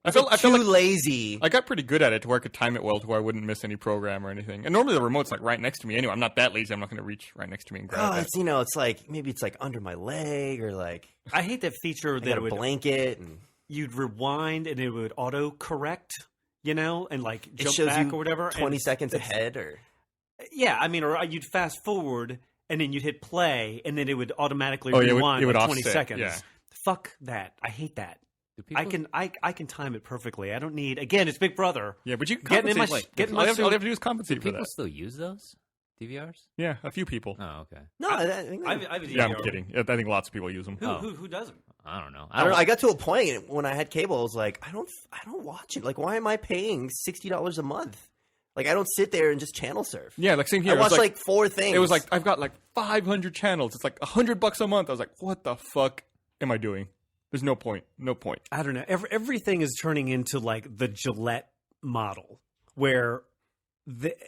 I felt too like lazy. I got pretty good at it to where I could time it well to where I wouldn't miss any program or anything. And normally the remote's like right next to me anyway. I'm not that lazy. I'm not going to reach right next to me and grab it. It's like maybe it's like under my leg or like I hate that feature I that got it a would blanket and you'd rewind and it would auto correct, and like it jump shows back you or whatever. 20 and seconds ahead or Yeah, I mean, or you'd fast forward and then you'd hit play and then it would automatically Oh, yeah, rewind it would like 20 offset, seconds. yeah. Fuck that. I hate that. Do people, I can time it perfectly. I don't need again. It's Big Brother. Yeah, but you can Getting in my compensate. getting all my you have suit. to do is compensate for people that. still use those DVRs? Yeah, a few people. Oh, okay. no. I think I have a Yeah, I'm DVR. kidding. I think lots of people use them. Who doesn't? I don't know. I don't know. I got to a point when I had cable. I was like, I don't watch it. Like, why am I paying $60 a month? Like, I don't sit there and just channel surf. Yeah, like same here. I It was watched like 4 things. It was like I've got like 500 channels. It's like $100 a month. I was like, what the fuck am I doing? There's no point. No point. I don't know. Everything is turning into like the Gillette model, where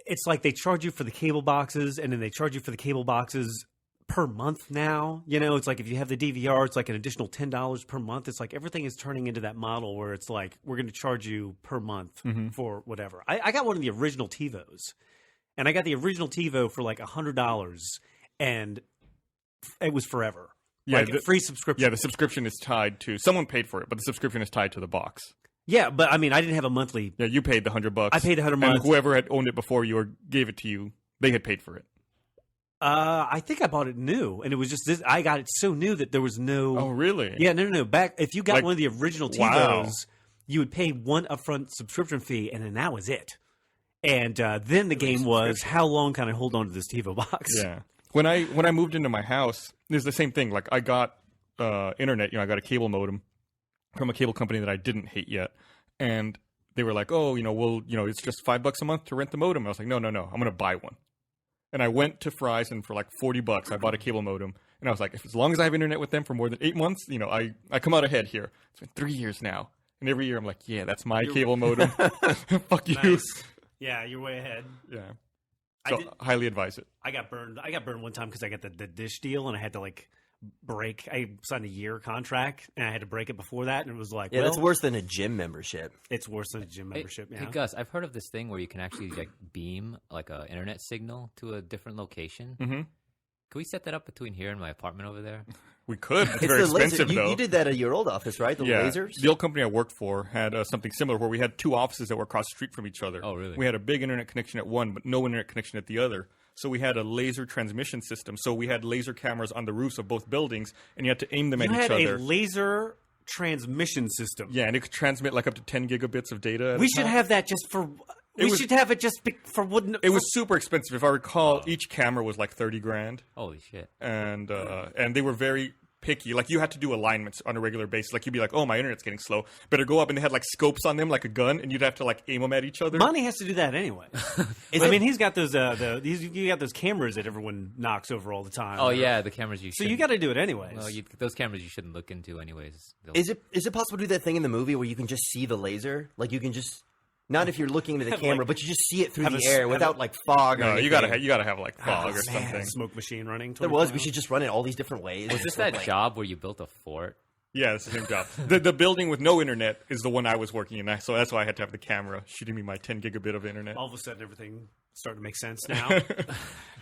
it's like they charge you for the cable boxes, and then they charge you for the cable boxes per month now. It's like if you have the DVR, it's like an additional $10 per month. It's like everything is turning into that model where it's like we're going to charge you per month for whatever. I got one of the original TiVos, and I got the original TiVo for like $100, and it was forever. Yeah, Like a free subscription. Yeah, the subscription is tied to someone paid for it, but the subscription is tied to the box. Yeah, but I mean, I didn't have a monthly. Yeah, you paid the $100. I paid $100 and months. whoever had owned it before you or gave it to you, they had paid for it. I think I bought it new, and it was just this. I got it so new that there was no. Oh, really? Yeah, no. Back if you got Like, one of the original TiVos, wow. you would pay one upfront subscription fee, and then that was it. And then the game was how long can I hold on to this TiVo box? Yeah. When I moved into my house, there's the same thing. Like I got internet. I got a cable modem from a cable company that I didn't hate yet, and they were like, "Oh, it's just $5 a month to rent the modem." I was like, "No, I'm going to buy one." And I went to Fry's, and for like $40, I bought a cable modem. And I was like, as long as I have internet with them for more than 8 months, I come out ahead here. It's been 3 years now. And every year I'm like, yeah, that's my cable modem. Fuck you. Nice. Yeah, you're way ahead. Yeah. So highly advise it. I got burned one time because I got the dish deal and I had to like break. I signed a year contract and I had to break it before that. And it was like, that's worse than a gym membership. It's worse than a gym membership. Hey, Gus, I've heard of this thing where you can actually like beam like a internet signal to a different location. Mm-hmm. Can we set that up between here and my apartment over there? We could. It's very expensive, though. You did that at your old office, right? The lasers? The old company I worked for had something similar where we had 2 offices that were across the street from each other. Oh, really? We had a big internet connection at one, but no internet connection at the other. So we had a laser transmission system. So we had laser cameras on the roofs of both buildings, and you had to aim them at each other. You had a laser transmission system. Yeah, and it could transmit like up to 10 gigabits of data. We should have that just for... We should have it just for wooden... It was super expensive. If I recall, each camera was like $30,000. Holy shit. And they were very picky. Like, you had to do alignments on a regular basis. Like, you'd be like, oh, my internet's getting slow. Better go up. And they had, like, scopes on them, like a gun, and you'd have to, like, aim them at each other. Monty has to do that anyway. He's got those you got those cameras that everyone knocks over all the time. Oh, yeah, the cameras you So you got to do it anyways. Well, those cameras you shouldn't look into anyways. Is it possible to do that thing in the movie where you can just see the laser? Like, you can just... Not if you're looking into the camera, but you just see it through the air without like fog. No, you gotta have like fog or something. Smoke machine running. There was. We should just run it all these different ways. Was this that job where you built a fort? Yeah, it's the same job. The building with no internet is the one I was working in, so that's why I had to have the camera shooting me my 10 gigabit of internet. All of a sudden, everything started to make sense now.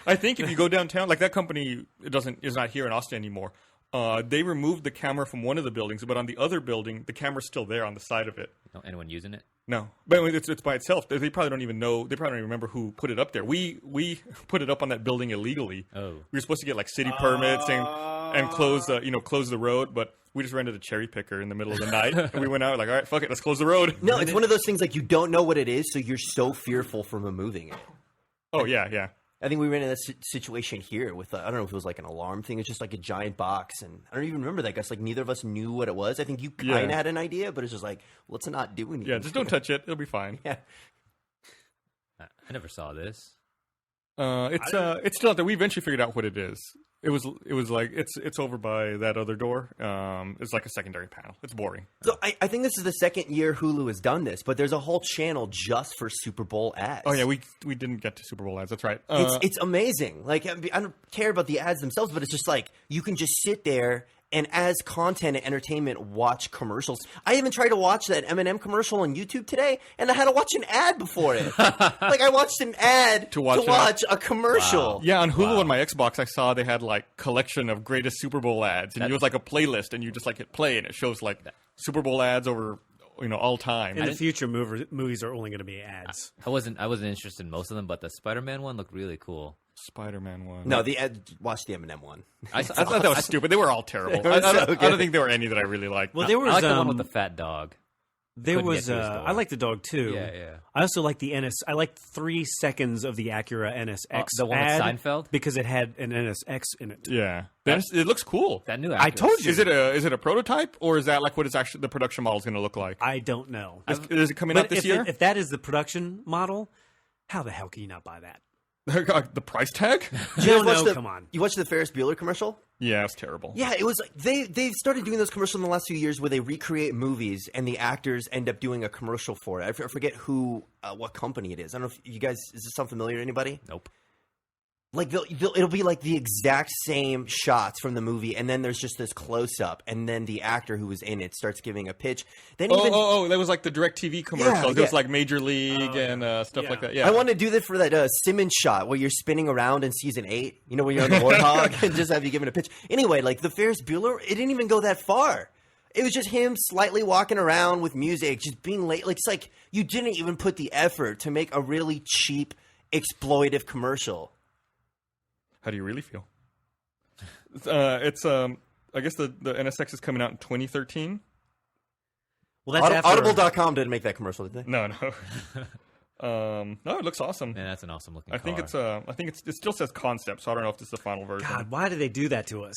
I think if you go downtown, like that company is not here in Austin anymore. They removed the camera from one of the buildings, but on the other building, the camera's still there on the side of it. No, anyone using it? No, but it's by itself. They probably don't even know. They probably don't even remember who put it up there. We put it up on that building illegally. Oh, we were supposed to get like city permits and close the road, but we just rented a cherry picker in the middle of the night, and we went out like, all right, fuck it, let's close the road. No, it's one of those things like you don't know what it is, so you're so fearful from removing it. Oh yeah. I think we ran into that situation here with, I don't know if it was like an alarm thing. It's just like a giant box. And I don't even remember that. Guess like neither of us knew what it was. I think you kind of had an idea, but it's just like, let's not do anything. Yeah, just don't touch it. It'll be fine. Yeah. I never saw this. It's still out there. We eventually figured out what it is. It was like it's over by that other door. It's like a secondary panel. It's boring. So I think this is the second year Hulu has done this, but there's a whole channel just for Super Bowl ads. Oh yeah, we didn't get to Super Bowl ads. That's right. It's amazing. Like I don't care about the ads themselves, but it's just like you can just sit there and as content and entertainment watch commercials. I even tried to watch that Eminem commercial on YouTube today, and I had to watch an ad before it. Like I watched an ad to watch a commercial. Wow. Yeah, on Hulu on my Xbox, I saw they had like collection of greatest Super Bowl ads, and it was like a playlist, and you just like hit play, and it shows like Super Bowl ads over all time. In the future, movies are only going to be ads. I wasn't interested in most of them, but the Spider-Man one looked really cool. Spider-Man one. No, watch the Eminem one. I thought that was stupid. They were all terrible. I don't think there were any that I really liked. Well, there was I like the one with the fat dog. There was. I like the dog too. Yeah. I also like the NS. I liked 3 seconds of the Acura NSX. The one ad with Seinfeld, because it had an NSX in it. Yeah, it looks cool. That new Acura. I told you. Is it a prototype, or is that like what it's actually the production model is going to look like? I don't know. Is it coming out this year? If that is the production model, how the hell can you not buy that? The price tag? Come on. You watched the Ferris Bueller commercial? Yeah, it's terrible. Yeah, it was like they've started doing those commercials in the last few years where they recreate movies and the actors end up doing a commercial for it. I forget what company it is. I don't know if you guys, is this sound familiar to anybody? Nope. Like it'll be like the exact same shots from the movie, and then there's just this close up, and then the actor who was in it starts giving a pitch. Then that was like the DirecTV commercial. Yeah, it was like Major League and stuff like that. Yeah, I want to do that for that Simmons shot where you're spinning around in season 8. You know, when you're on the warthog and just have you giving a pitch. Anyway, like the Ferris Bueller, it didn't even go that far. It was just him slightly walking around with music, just being late. Like it's like you didn't even put the effort to make a really cheap, exploitive commercial. How do you really feel? It's I guess the NSX is coming out in 2013. Well, that's Audible.com didn't make that commercial, did they? No. No, it looks awesome. Man, that's an awesome looking I car. think it still says concept, so I don't know if this is the final version. God, why do they do that to us?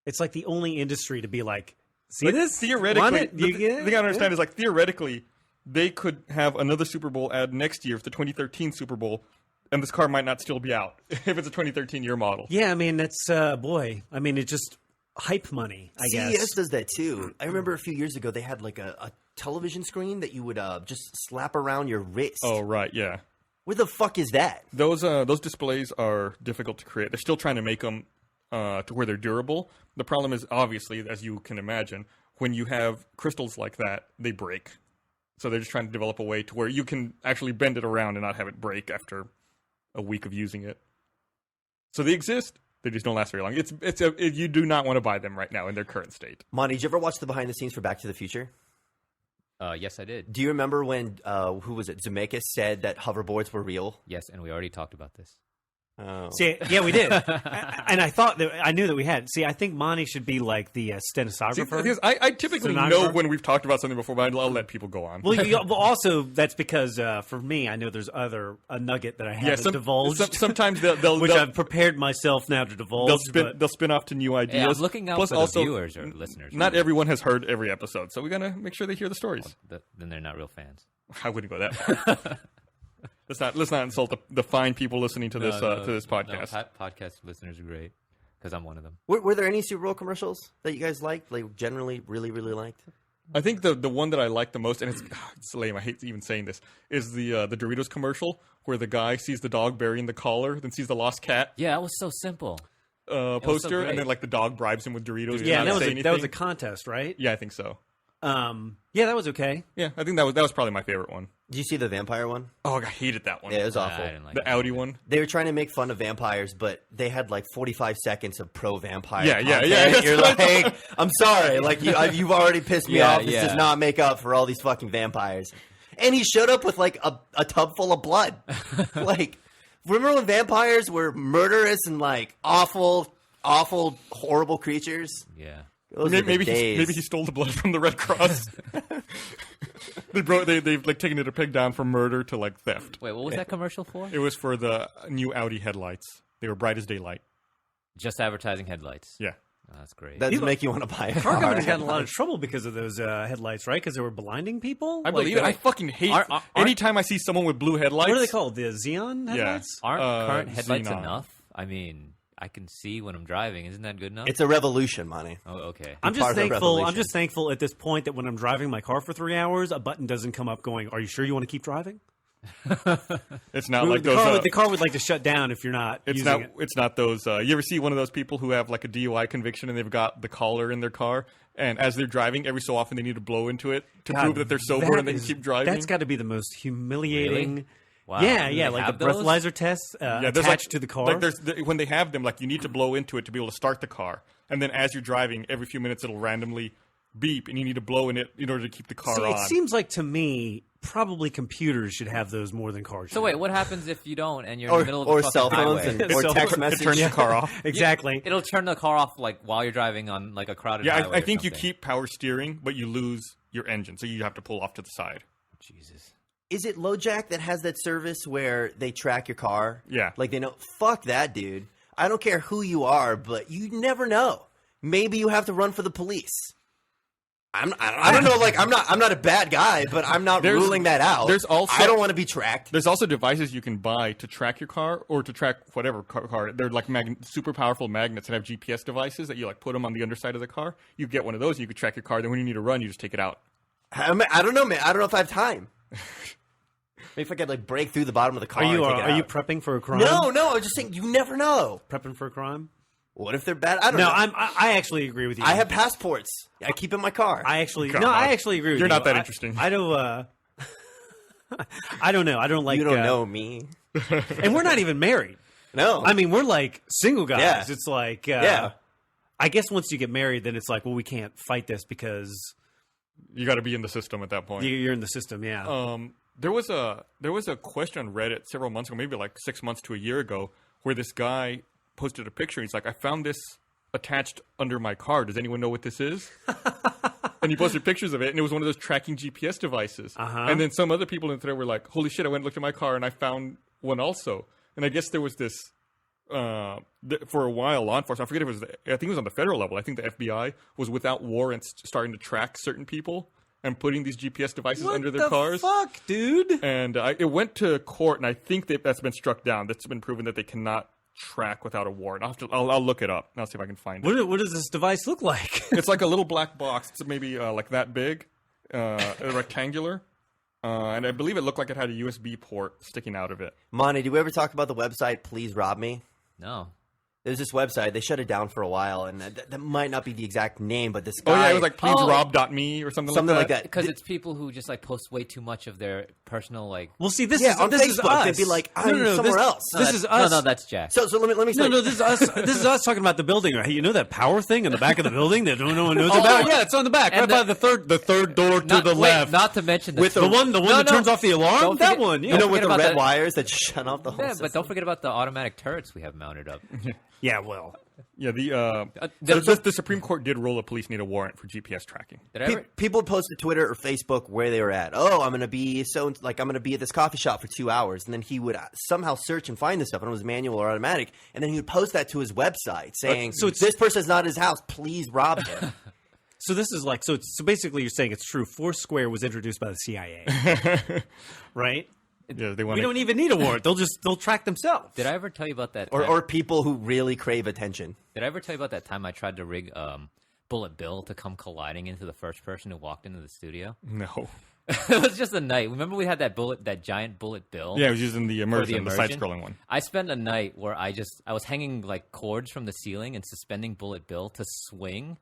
It's like the only industry to be like, see Like, this? theoretically, Want it? the You get it? thing I don't understand is like theoretically, they could have another Super Bowl ad next year for the 2013 Super Bowl, and this car might not still be out if it's a 2013 year model. Yeah, I mean, that's, boy, I mean, it's just hype money, I guess. CES does that too. I remember a few years ago they had like a television screen that you would just slap around your wrist. Oh right, yeah. Where the fuck is that? Those displays are difficult to create. They're still trying to make them to where they're durable. The problem is obviously, as you can imagine, when you have crystals like that, they break. So they're just trying to develop a way to where you can actually bend it around and not have it break after a week of using it. So they exist. They just don't last very long. You do not want to buy them right now in their current state. Monty, did you ever watch the behind the scenes for Back to the Future? Yes, I did. Do you remember when who was it? Zemeckis said that hoverboards were real. Yes, and we already talked about this. Oh. See, yeah, we did. And I knew that we had. See, I think Monty should be like the stenographer. See, I typically know Stenographer? when we've talked about something before, but I'll let people go on. Well, well, also that's because for me, I know there's a nugget that I haven't divulged. Sometimes they'll which I've prepared myself now to divulge. they'll spin off to new ideas. Yeah, I'm looking out Plus, for also, the viewers or listeners. Not everyone has heard every episode, so we gotta make sure they hear the stories. Then they're not real fans. I wouldn't go that far. Let's not insult the fine people listening to this podcast. No, podcast listeners are great because I'm one of them. Were there any Super Bowl commercials that you guys liked? Like generally, really, really liked? I think the one that I like the most, and it's lame. I hate even saying this, is the Doritos commercial where the guy sees the dog burying the collar, then sees the lost cat Yeah, that was so simple. poster, great. and then like the dog bribes him with Doritos. yeah, to not say that was anything. a contest, right? Yeah, I think so. Yeah, that was okay. Yeah, I think that was probably my favorite one. Did you see the vampire one? Oh, I hated that one. Yeah, it was Nah, awful. I didn't like The it. Audi one. They were trying to make fun of vampires, but they had like 45 seconds of pro vampire. Yeah, yeah, content. yeah, that's You're what I like, I'm sorry, like you've already pissed me Yeah, off. This yeah. does not make up for all these fucking vampires. And he showed up with like a tub full of blood. Like, remember when vampires were murderous and like awful, horrible creatures? Yeah. Those were the Maybe days. he stole the blood from the Red Cross. They've like taken it a peg down from murder to like theft. Wait, what was that commercial for? It was for the new Audi headlights. They were bright as daylight. Just advertising headlights. Yeah. Oh, that's great. That doesn't make you want to buy a Car car. companies got in a lot of trouble because of those headlights, right? Because they were blinding people. I believe it. I fucking hate anytime I see someone with blue headlights. What are they called? The Xeon headlights? Aren't current headlights Xenon. enough? I mean, I can see when I'm driving. Isn't that good enough? It's a revolution, money. Oh, okay. I'm part just of the thankful. I'm revolution. just thankful at this point that when I'm driving my car for 3 hours, a button doesn't come up going, "Are you sure you want to keep driving?" It's not like the, those. car, the car would like to shut down if you're not It's using not. it. It's not those. You ever see one of those people who have like a DUI conviction and they've got the collar in their car, and as they're driving, every so often they need to blow into it to God, prove that they're sober that and they can is- keep driving. That's got to be the most humiliating. Really? Wow. Yeah, Do yeah, they like have the those? breathalyzer tests there's attached to the car. Like when they have them, like you need to blow into it to be able to start the car, and then as you're driving, every few minutes it'll randomly beep, and you need to blow in it in order to keep the car See, on. it seems like to me, probably computers should have those more than cars. So should. wait, what happens if you don't and you're in the middle of the Or fucking cell phones highway? and, or Cell text phone- it message. turns the car off. Exactly. It'll turn the car off like while you're driving on like a crowded Yeah, highway. I or think you something. keep power steering, but you lose your engine, so you have to pull off to the side. Jesus. Is it LoJack that has that service where they track your car? Yeah. Like they know, fuck that, dude. I don't care who you are, but you never know. Maybe you have to run for the police. I don't know. Like I'm not a bad guy, but I'm not There's- ruling that out. there's also- I don't want to be tracked. There's also devices you can buy to track your car or to track whatever car. They're like super powerful magnets that have GPS devices that you like put them on the underside of the car. You get one of those, and you can track your car. Then when you need to run, you just take it out. I don't know, man. I don't know if I have time. Maybe if I could like break through the bottom of the car. Are you and take it are you out. prepping for a crime? No. I was just saying you never know. Prepping for a crime? What if they're bad? I don't No, know. I actually agree with you. I have passports. I keep in my car. I actually God. no, I actually agree with you. You're not that I- interesting. I don't. I don't know. I don't like. you don't know me. And we're not even married. No. I mean, we're like single guys. Yeah. It's like, Yeah. I guess once you get married, then it's like, well, we can't fight this because You got to be in the system at that point. you're in the system. Yeah. There was a question on Reddit several months ago, maybe like 6 months to a year ago, where this guy posted a picture. He's like, "I found this attached under my car. Does anyone know what this is?" and he posted pictures of it, and it was one of those tracking GPS devices. And then some other people in the thread were like, "Holy shit! I went and looked at my car, and I found one also." And I guess there was this for a while. Law enforcement, I forget if it was. I think it was on the federal level. I think the FBI was without warrants starting to track certain people and putting these GPS devices under their cars. Fuck, dude. And it went to court, and I think that's been struck down. That's been proven that they cannot track without a warrant. I'll look it up. I'll see if I can find it. What does this device look like? It's like a little black box. It's maybe like that big, rectangular. And I believe it looked like it had a USB port sticking out of it. Monty, did we ever talk about the website Please Rob Me? No. There's this website. They shut it down for a while, and that might not be the exact name, but this guy... Oh, yeah, it was like pleaserob.me or something like that. Because it's people who just, like, post way too much of their personal, like... Well, see, this on this Facebook, is us. they'd be like, I'm somewhere else. This is us. No, that's Jack. So let me say... No, this is us. This is us talking about the building. Hey, you know that power thing in the back of the building that no one knows about? Yeah, it's on the back, right by the third door to the left. Not to mention with the one that turns off the alarm. That one, yeah. You know, with the red wires that shut off the whole system. But don't forget about the automatic turrets we have mounted up. Yeah, well... Yeah, the Supreme Court did rule the police need a warrant for GPS tracking. People posted Twitter or Facebook where they were at. Oh, I'm gonna be at this coffee shop for 2 hours, and then he would somehow search and find this stuff, and it was manual or automatic, and then he would post that to his website saying, "This person's not at his house. Please rob him." So this is like so basically you're saying it's true. Foursquare was introduced by the CIA, right? Yeah, we don't even need a warrant. They'll track themselves. Did I ever tell you about that? Or people who really crave attention. Did I ever tell you about that time I tried to rig Bullet Bill to come colliding into the first person who walked into the studio? No. It was just a night. Remember we had that giant Bullet Bill? Yeah, it was using the immersion, the side-scrolling one. I spent a night where I was hanging like cords from the ceiling and suspending Bullet Bill to swing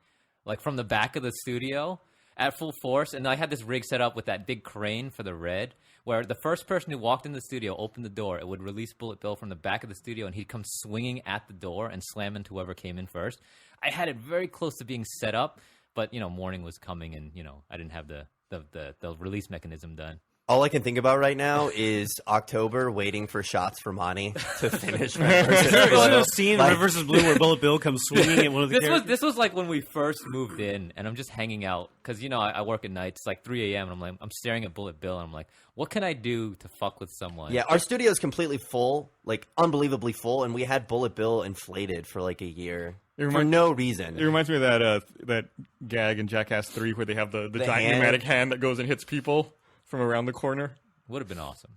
like from the back of the studio at full force, and I had this rig set up with that big crane for the red, where the first person who walked in the studio opened the door, it would release Bullet Bill from the back of the studio, and he'd come swinging at the door and slam into whoever came in first. I had it very close to being set up, but, morning was coming, and, I didn't have the release mechanism done. All I can think about right now is October waiting for shots for Monty to finish. There's scene Red vs. Blue where Bullet Bill comes swinging at one of the characters. This was like when we first moved in, and I'm just hanging out because I work at night. It's like 3 a.m. and I'm staring at Bullet Bill, and I'm like, what can I do to fuck with someone? Yeah, our studio is completely full, like unbelievably full, and we had Bullet Bill inflated for like a year for no reason. It reminds me of that gag in Jackass 3 where they have the giant pneumatic hand that goes and hits people from around the corner. Would have been awesome.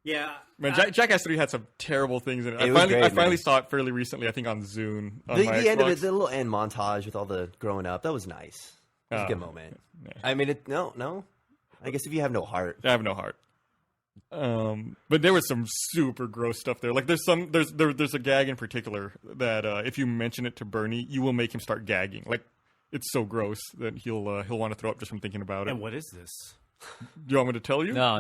Yeah. Man, Jackass 3 had some terrible things in it. I finally saw it fairly recently, I think on Zune. The end of it, the little end montage with all the growing up, that was nice. It was a good moment. Yeah. I mean, no. I guess if you have no heart. I have no heart. But there was some super gross stuff there. Like there's a gag in particular that if you mention it to Bernie, you will make him start gagging. Like it's so gross that he'll want to throw up just from thinking about it. And what is this? Do you want me to tell you? No.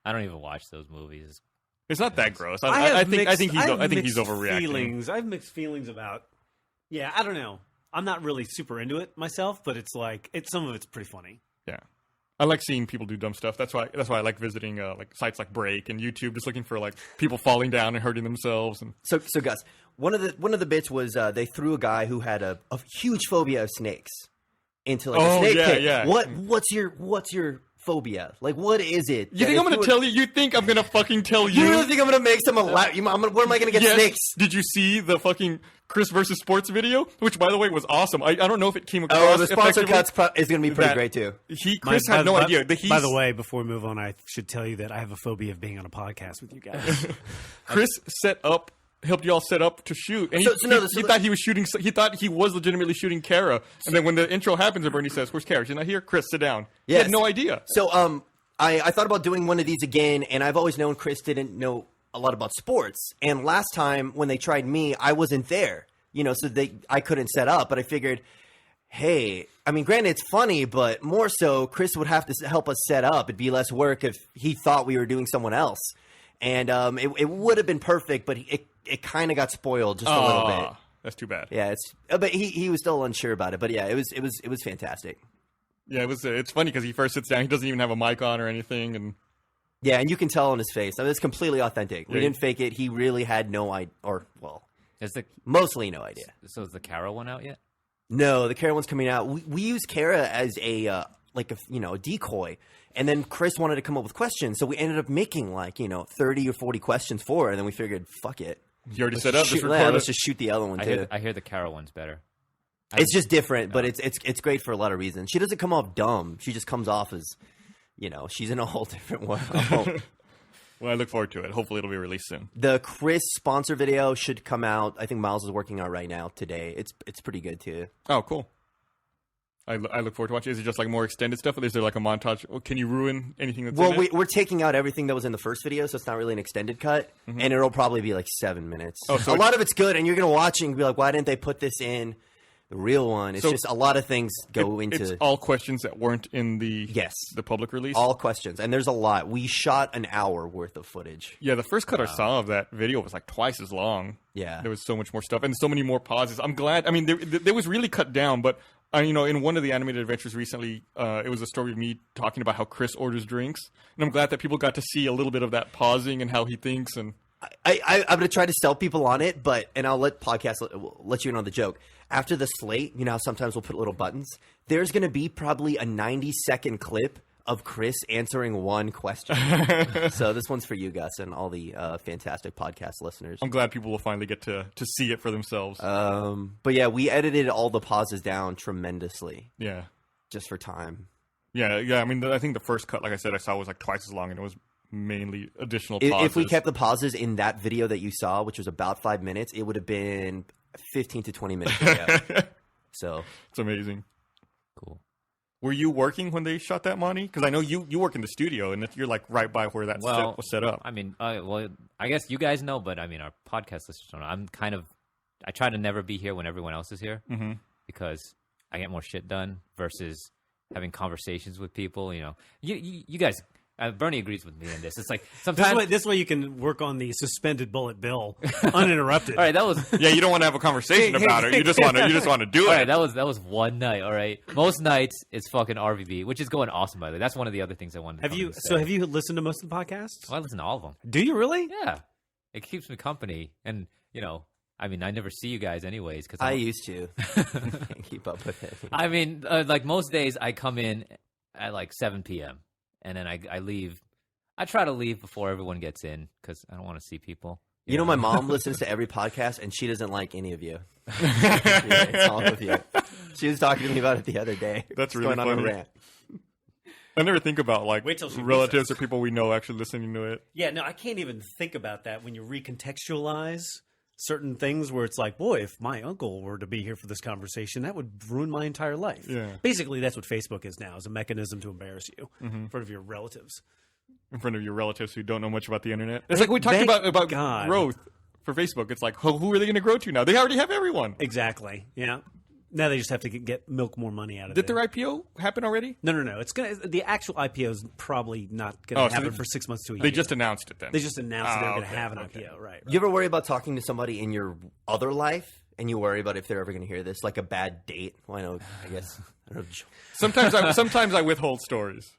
I don't even watch those movies. It's not that gross. I think he's overreacting. I have mixed feelings about. Yeah, I don't know. I'm not really super into it myself, but it's like some of it's pretty funny. Yeah, I like seeing people do dumb stuff. That's why I like visiting like sites like Break and YouTube, just looking for like people falling down and hurting themselves. And so Gus, one of the bits was they threw a guy who had a huge phobia of snakes into like a snake pit. Yeah. What's your phobia? Like, what is it? You think I'm going to tell you? You think I'm going to fucking tell you? You really think I'm going to make someone laugh? Where am I going to get snakes? Did you see the fucking Chris versus Sports video? Which, by the way, was awesome. I don't know if it came across. Oh, the sponsor cuts is going to be pretty great too. Chris had no idea. By the way, before we move on, I should tell you that I have a phobia of being on a podcast with you guys. Chris helped you all set up to shoot, and he thought he was shooting. He thought he was legitimately shooting Kara, and then when the intro happens, and Bernie says, "Where's Kara? She's not here." Chris, sit down. Yes. He had no idea. So, I thought about doing one of these again, and I've always known Chris didn't know a lot about sports. And last time when they tried me, I wasn't there, so I couldn't set up. But I figured, hey, I mean, granted, it's funny, but more so, Chris would have to help us set up. It'd be less work if he thought we were doing someone else. And it would have been perfect, but it kind of got spoiled just a little bit. That's too bad. Yeah, but he was still unsure about it. But yeah, it was fantastic. Yeah, it's funny because he first sits down, he doesn't even have a mic on or anything, and yeah, and you can tell on his face. I mean, it's completely authentic. We didn't fake it. He really had no idea, mostly no idea. So is the Kara one out yet? No, the Kara one's coming out. We use Kara as a a decoy, and then Chris wanted to come up with questions, so we ended up making 30 or 40 questions for her, and then we figured, fuck it. You already set up. Let's just shoot the other one too. I hear the Kara one's better. It's just different, but it's great for a lot of reasons. She doesn't come off dumb. She just comes off as, she's in a whole different world. Well, I look forward to it. Hopefully it'll be released soon. The Chris sponsor video should come out. I think Miles is working on it right now today. It's pretty good too. Oh, cool. I look forward to watching. Is it just more extended stuff, or is there a montage? Oh, can you ruin anything that's in it? We're taking out everything that was in the first video, so it's not really an extended cut, and it'll probably be 7 minutes. Oh, so a lot of it's good, and you're going to watch it and be like, why didn't they put this in the real one? It's just a lot of things go into... It's all questions that weren't in the public release? All questions, and there's a lot. We shot an hour worth of footage. Yeah, the first cut I saw of that video was twice as long. Yeah. There was so much more stuff and so many more pauses. I'm glad. I mean, there was really cut down, but... in one of the animated adventures recently, it was a story of me talking about how Chris orders drinks, and I'm glad that people got to see a little bit of that pausing and how he thinks. And I'm going to try to sell people on it, and I'll let let you in on the joke. After the slate, how sometimes we'll put little buttons. There's going to be probably a 90-second clip of Chris answering one question. So this one's for you, Gus, and all the fantastic podcast listeners. I'm glad people will finally get to see it for themselves. But yeah, we edited all the pauses down tremendously. Yeah. Just for time. Yeah. I mean, I think the first cut, like I said, I saw was twice as long, and it was mainly additional pauses. If we kept the pauses in that video that you saw, which was about 5 minutes, it would have been 15 to 20 minutes video. So it's amazing. Cool. Were you working when they shot that, Monty? Because I know you work in the studio, and you're right by where that set was set up. I mean, I guess you guys know, but I mean, our podcast listeners don't know. I try to never be here when everyone else is here because I get more shit done versus having conversations with people. You guys. Bernie agrees with me in this. It's sometimes this way you can work on the suspended bullet bill uninterrupted. All right, that was you don't want to have a conversation about it. You just want to do it. All right, that was one night. All right, most nights it's fucking RVB, which is going awesome by the way. That's one of the other things I wanted. Have you listened to most of the podcasts? Well, I listen to all of them. Do you really? Yeah, it keeps me company, and I mean, I never see you guys anyways because I used to. Can't keep up with it. I mean, most days I come in at 7 p.m. and then I leave. I try to leave before everyone gets in because I don't want to see people. You know, my mom listens to every podcast, and she doesn't like any of you. It's all of you. She was talking to me about it the other day. That's really going funny. On a rant. I never think about Wait till she relatives or people we know actually listening to it. Yeah, no, I can't even think about that when you recontextualize certain things where it's boy, if my uncle were to be here for this conversation, that would ruin my entire life. Yeah. Basically, that's what Facebook is now, is a mechanism to embarrass you in front of your relatives. In front of your relatives who don't know much about the internet. It's we talked about growth for Facebook. It's who are they going to grow to now? They already have everyone. Exactly. Yeah. Now they just have to milk more money out of it. Did their IPO happen already? No. The actual IPO is probably not going to happen for 6 months to a year. They just announced it then. They just announced that they're going to have an IPO, right? You ever worry about talking to somebody in your other life, and you worry about if they're ever going to hear this, like a bad date? Well, I guess. I don't know. Sometimes I withhold stories.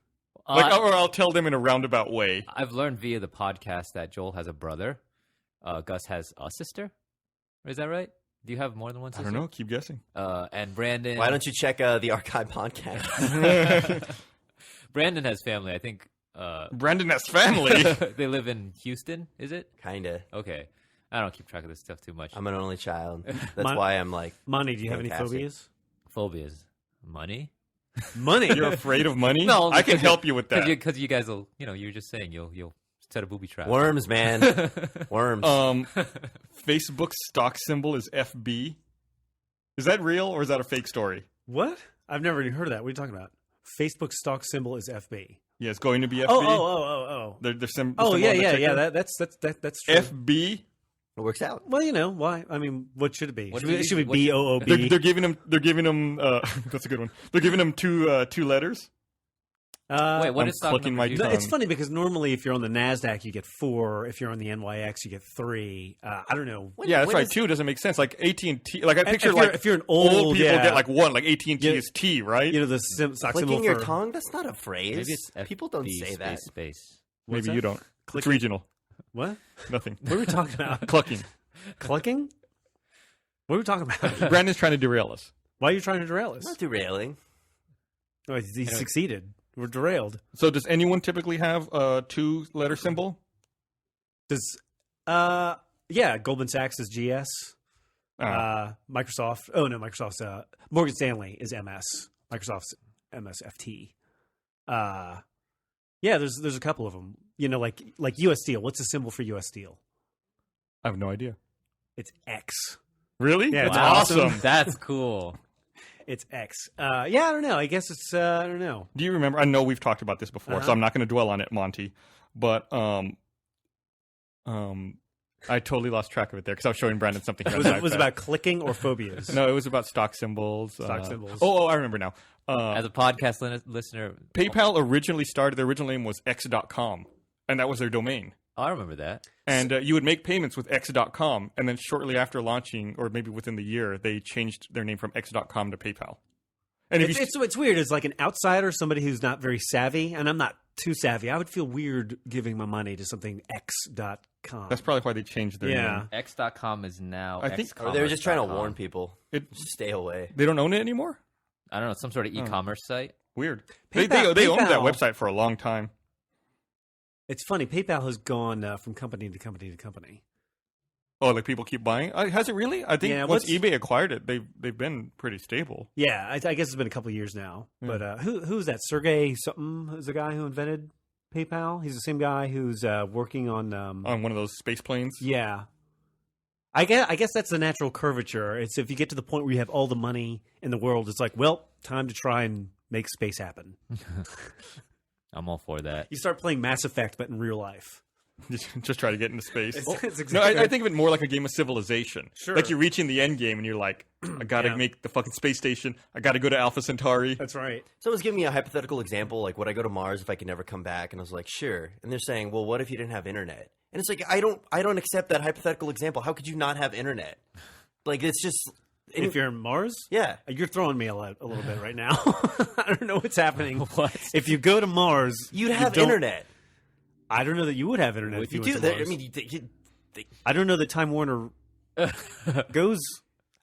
Or I'll tell them in a roundabout way. I've learned via the podcast that Joel has a brother. Gus has a sister. Is that right? Do you have more than one sister? I don't know. Keep guessing. And Brandon... Why don't you check the archive podcast? Brandon has family, I think. Brandon has family? They live in Houston, is it? Kinda. Okay. I don't keep track of this stuff too much. I'm an only child. That's why I'm Money, do you have any phobias? Phobias. Money? Money? You're afraid of money? No. I can help you with that. Because you guys will, you're just saying you'll set a booby trap. Worms, man. Worms. Facebook stock symbol is FB. Is that real or is that a fake story? What? I've never even heard of that. What are you talking about? Facebook stock symbol is FB. Yeah, it's going to be FB. Oh. Yeah. That's true. FB. It works out. Well, why? I mean, what should it be? Should it be BOOB? They're giving him. That's a good one. They're giving him two letters. Wait, what is stock number? It's funny because normally if you're on the NASDAQ, you get 4. If you're on the NYX, you get 3. I don't know. That's right. 2 doesn't make sense. Like AT&T. Like I picture if you're an old people get 1. Like AT&T is T, right? The stock symbol clicking your tongue. That's not a phrase. Maybe it's FB people don't say that. Space. Maybe you don't. It's regional. What? Nothing. What are we talking about? Clucking. Clucking? What are we talking about? Brandon's trying to derail us. Why are you trying to derail us? Not derailing. Oh, he succeeded. We're derailed. So does anyone typically have a 2-letter symbol? Yeah, Goldman Sachs is GS. Microsoft. Oh no, Microsoft's Morgan Stanley is MS. Microsoft's MSFT. Yeah, there's a couple of them. Like U.S. Steel. What's the symbol for U.S. Steel? I have no idea. It's X. Really? Yeah, That's Wow. awesome. That's cool. It's X. Yeah, I don't know. I guess it's I don't know. Do you remember? I know we've talked about this before, so I'm not going to dwell on it, Monty. But I totally lost track of it there because I was showing Brandon something. Was it about clicking or phobias? No, it was about stock symbols. Stock symbols. Oh, I remember now. As a podcast listener, PayPal originally started. Their original name was X.com, and that was their domain. Oh, I remember that. And you would make payments with X.com, and then shortly after launching, or maybe within the year, they changed their name from X.com to PayPal. And if It's weird. It's like an outsider, somebody who's not very savvy, and I'm not too savvy. I would feel weird giving my money to something X.com. that's probably why they changed their name. X.com is now. I think- Or they were just trying to xcommerce.com. warn people. Just stay away. They don't own it anymore? I don't know, some sort of e-commerce site. Weird. PayPal- They owned that PayPal- website for a long time. It's funny. PayPal has gone from company to company to company. Oh, like people keep buying? Has it really? I think Yeah, once what's- eBay acquired it, they've been pretty stable. Yeah, I guess it's been a couple of years now. But who's that? Sergey something is the guy who invented PayPal. He's the same guy who's working on. On one of those space planes. Yeah, I guess that's the natural curvature. It's if you get to the point where you have all the money in the world, it's like, well, time to try and make space happen. I'm all for that. You start playing Mass Effect, but in real life. Just try to get into space. It's No, I think of it more like a game of Civilization. Sure. Like you're reaching the end game and you're like, I gotta Yeah. make the fucking space station. I gotta go to Alpha Centauri. That's right. Someone's giving me a hypothetical example, like, would I go to Mars if I could never come back? And I was like, sure. And they're saying, well, what if you didn't have internet? And it's like, I don't accept that hypothetical example. How could you not have internet? Like, it's just... If you're in Mars, Yeah. you're throwing me a little bit right now. I don't know what's happening. What? If you go to Mars, You'd have don't- internet. I don't know that you would have internet. If You you do. went to I Mars. mean, I don't know that Time Warner goes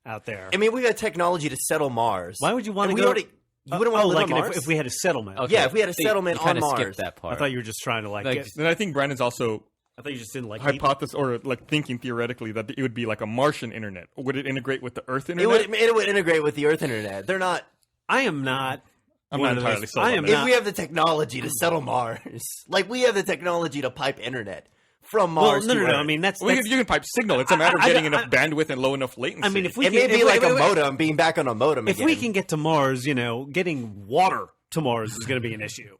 out there. I mean, we got technology to settle Mars. Why would you want And to we go? already- You wouldn't want to live like on Mars? if we had a settlement. Okay. Yeah, if we had a So settlement you kinda on Mars. skipped that part. I thought you were just trying to Like, get. And I think Brandon's also I thought you just didn't like. hypothesis or like thinking theoretically that it would be like a Martian internet. Would it integrate with the Earth It internet? would integrate with the Earth internet. They're not... I am not. I'm one not of entirely those- sold I on am that. If not. we have the technology to settle Mars, like we have the technology to pipe internet from Mars no. to Earth. I mean, that's. Well, you can pipe signal. It's a matter of I- getting I- enough bandwidth and low enough latency. I mean, if we it can, may be if like we- a modem, being back on a modem If again. we can get to Mars, getting water to Mars is going to be an issue.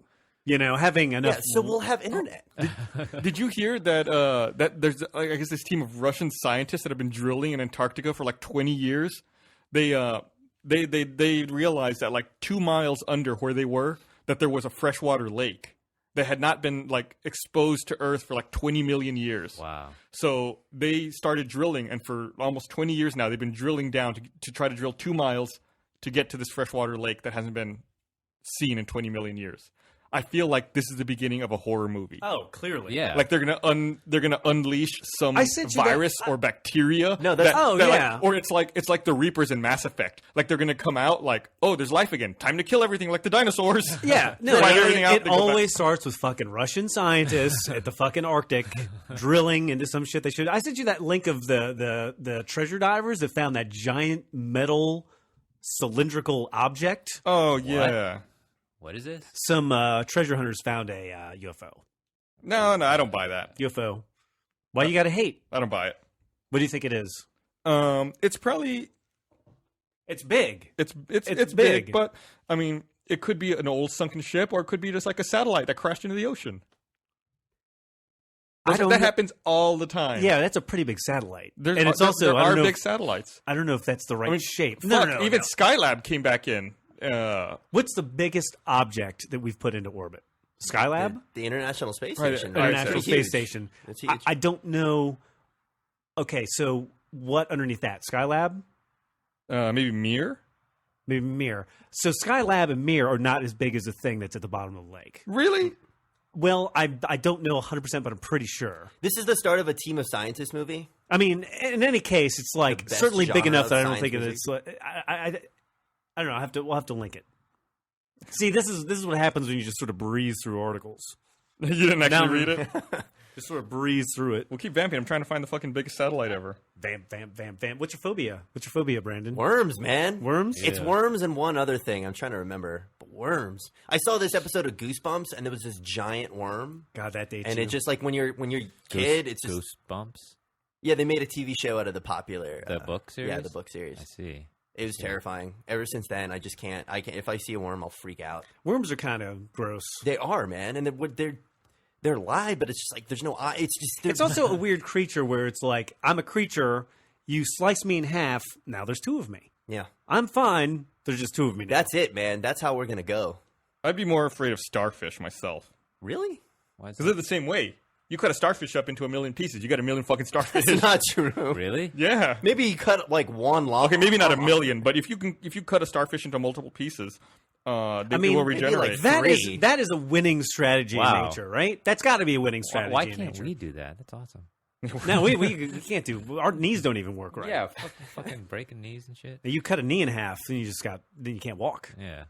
Having enough. Yeah, so we'll have internet. Did you hear that that there's I guess this team of Russian scientists that have been drilling in Antarctica for like 20 years? They realized that like 2 miles under where they were that there was a freshwater lake that had not been like exposed to Earth for like 20 million years. Wow. So they started drilling, and for almost 20 years now, they've been drilling down to try to drill 2 miles to get to this freshwater lake that hasn't been seen in 20 million years. I feel like this is the beginning of a horror movie. Oh, clearly. Yeah. Like they're gonna unleash some I sent you that- virus or bacteria. No, that's- Oh, that, like- yeah. or it's like the Reapers in Mass Effect. Like they're gonna come out like, oh, there's life again. Time to kill everything like the dinosaurs. Yeah, no, Fight everything out, it they go back. always starts with fucking Russian scientists at the fucking Arctic drilling into some shit they should. I sent you that link of the treasure divers that found that giant metal cylindrical object. Oh yeah. What is this? Some treasure hunters found a UFO. No, I don't buy that. UFO. Why you gotta hate? I don't buy it. What do you think it is? It's probably It's big. it's It's big, big. but I mean, it could be an old sunken ship, or it could be just like a satellite that crashed into the ocean. I don't That know- happens all the time. Yeah, that's a pretty big satellite. There's, and it's there, also there I are don't know big if, satellites. I don't know if that's the right I mean, shape. Fuck, No, even no. Skylab came back in. What's the biggest object that we've put into orbit? Skylab? The International Space Right, Station. right, International It's Space huge. Station. It's huge. I don't know. Okay, so what underneath that? Skylab? Maybe Mir. Maybe Mir. So Skylab and Mir are not as big as the thing that's at the bottom of the lake. Really? Well, I don't know 100%, but I'm pretty sure. This is the start of a Team of Scientists movie. I mean, in any case, it's like best certainly big genre enough of that I don't science think movie. it's. I don't know. We'll have to link it. See, this is what happens when you just sort of breeze through articles. You didn't actually read it? Just sort of breeze through it. We'll keep vamping. I'm trying to find the fucking biggest satellite ever. Vamp. What's your phobia? Brandon? Worms, man. Worms? It's worms and one other thing. I'm trying to remember. But worms. I saw this episode of Goosebumps, and there was this giant worm. God, that dates and you. it's just like when you're a kid, it's just Goosebumps. Yeah, they made a TV show out of the popular book series. Yeah, the book series. I see. It was terrifying. Ever since then, I just can't. I can't. If I see a worm, I'll freak out. Worms are kind of gross. They are, man, and they're live, but it's just like there's no eye. It's also a weird creature where it's like I'm a creature. You slice me in half. Now there's two of me. Yeah, I'm fine. There's just two of me now. That's it, man. That's how we're gonna go. I'd be more afraid of starfish myself. Really? Why is Because they're the same way. You cut a starfish up into a million pieces. You got a million fucking starfish. That's not true. Really? Yeah. Maybe you cut like one log. Okay, maybe not a million, but if you cut a starfish into multiple pieces, they will regenerate. Like that is a winning strategy in nature, right? That's got to be a winning strategy. Why in can't nature. we do that? That's awesome. No, we can't do. Our knees don't even work right. Yeah, fucking breaking knees and shit. You cut a knee in half, then you can't walk. Yeah.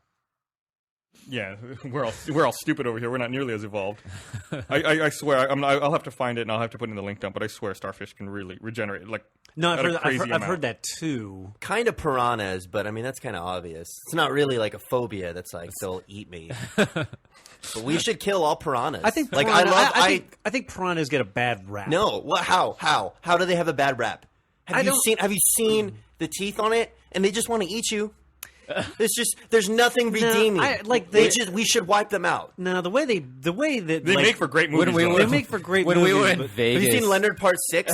Yeah, we're all stupid over here. We're not nearly as evolved. I swear, I'll have to find it and I'll have to put it in the link dump. But I swear, starfish can really regenerate. Like no, I've I've heard that too. Kind of piranhas, but I mean that's kind of obvious. It's not really like a phobia. That's like they'll eat me. But we should kill all piranhas. I think like I think piranhas get a bad rap. No, what? How do they have a bad rap? Have you seen the teeth on it? And they just want to eat you. There's nothing redeeming. We should wipe them out. No, the way that they make for great movies. They make for great movies. When we were in Vegas, have you seen Leonard Part 6?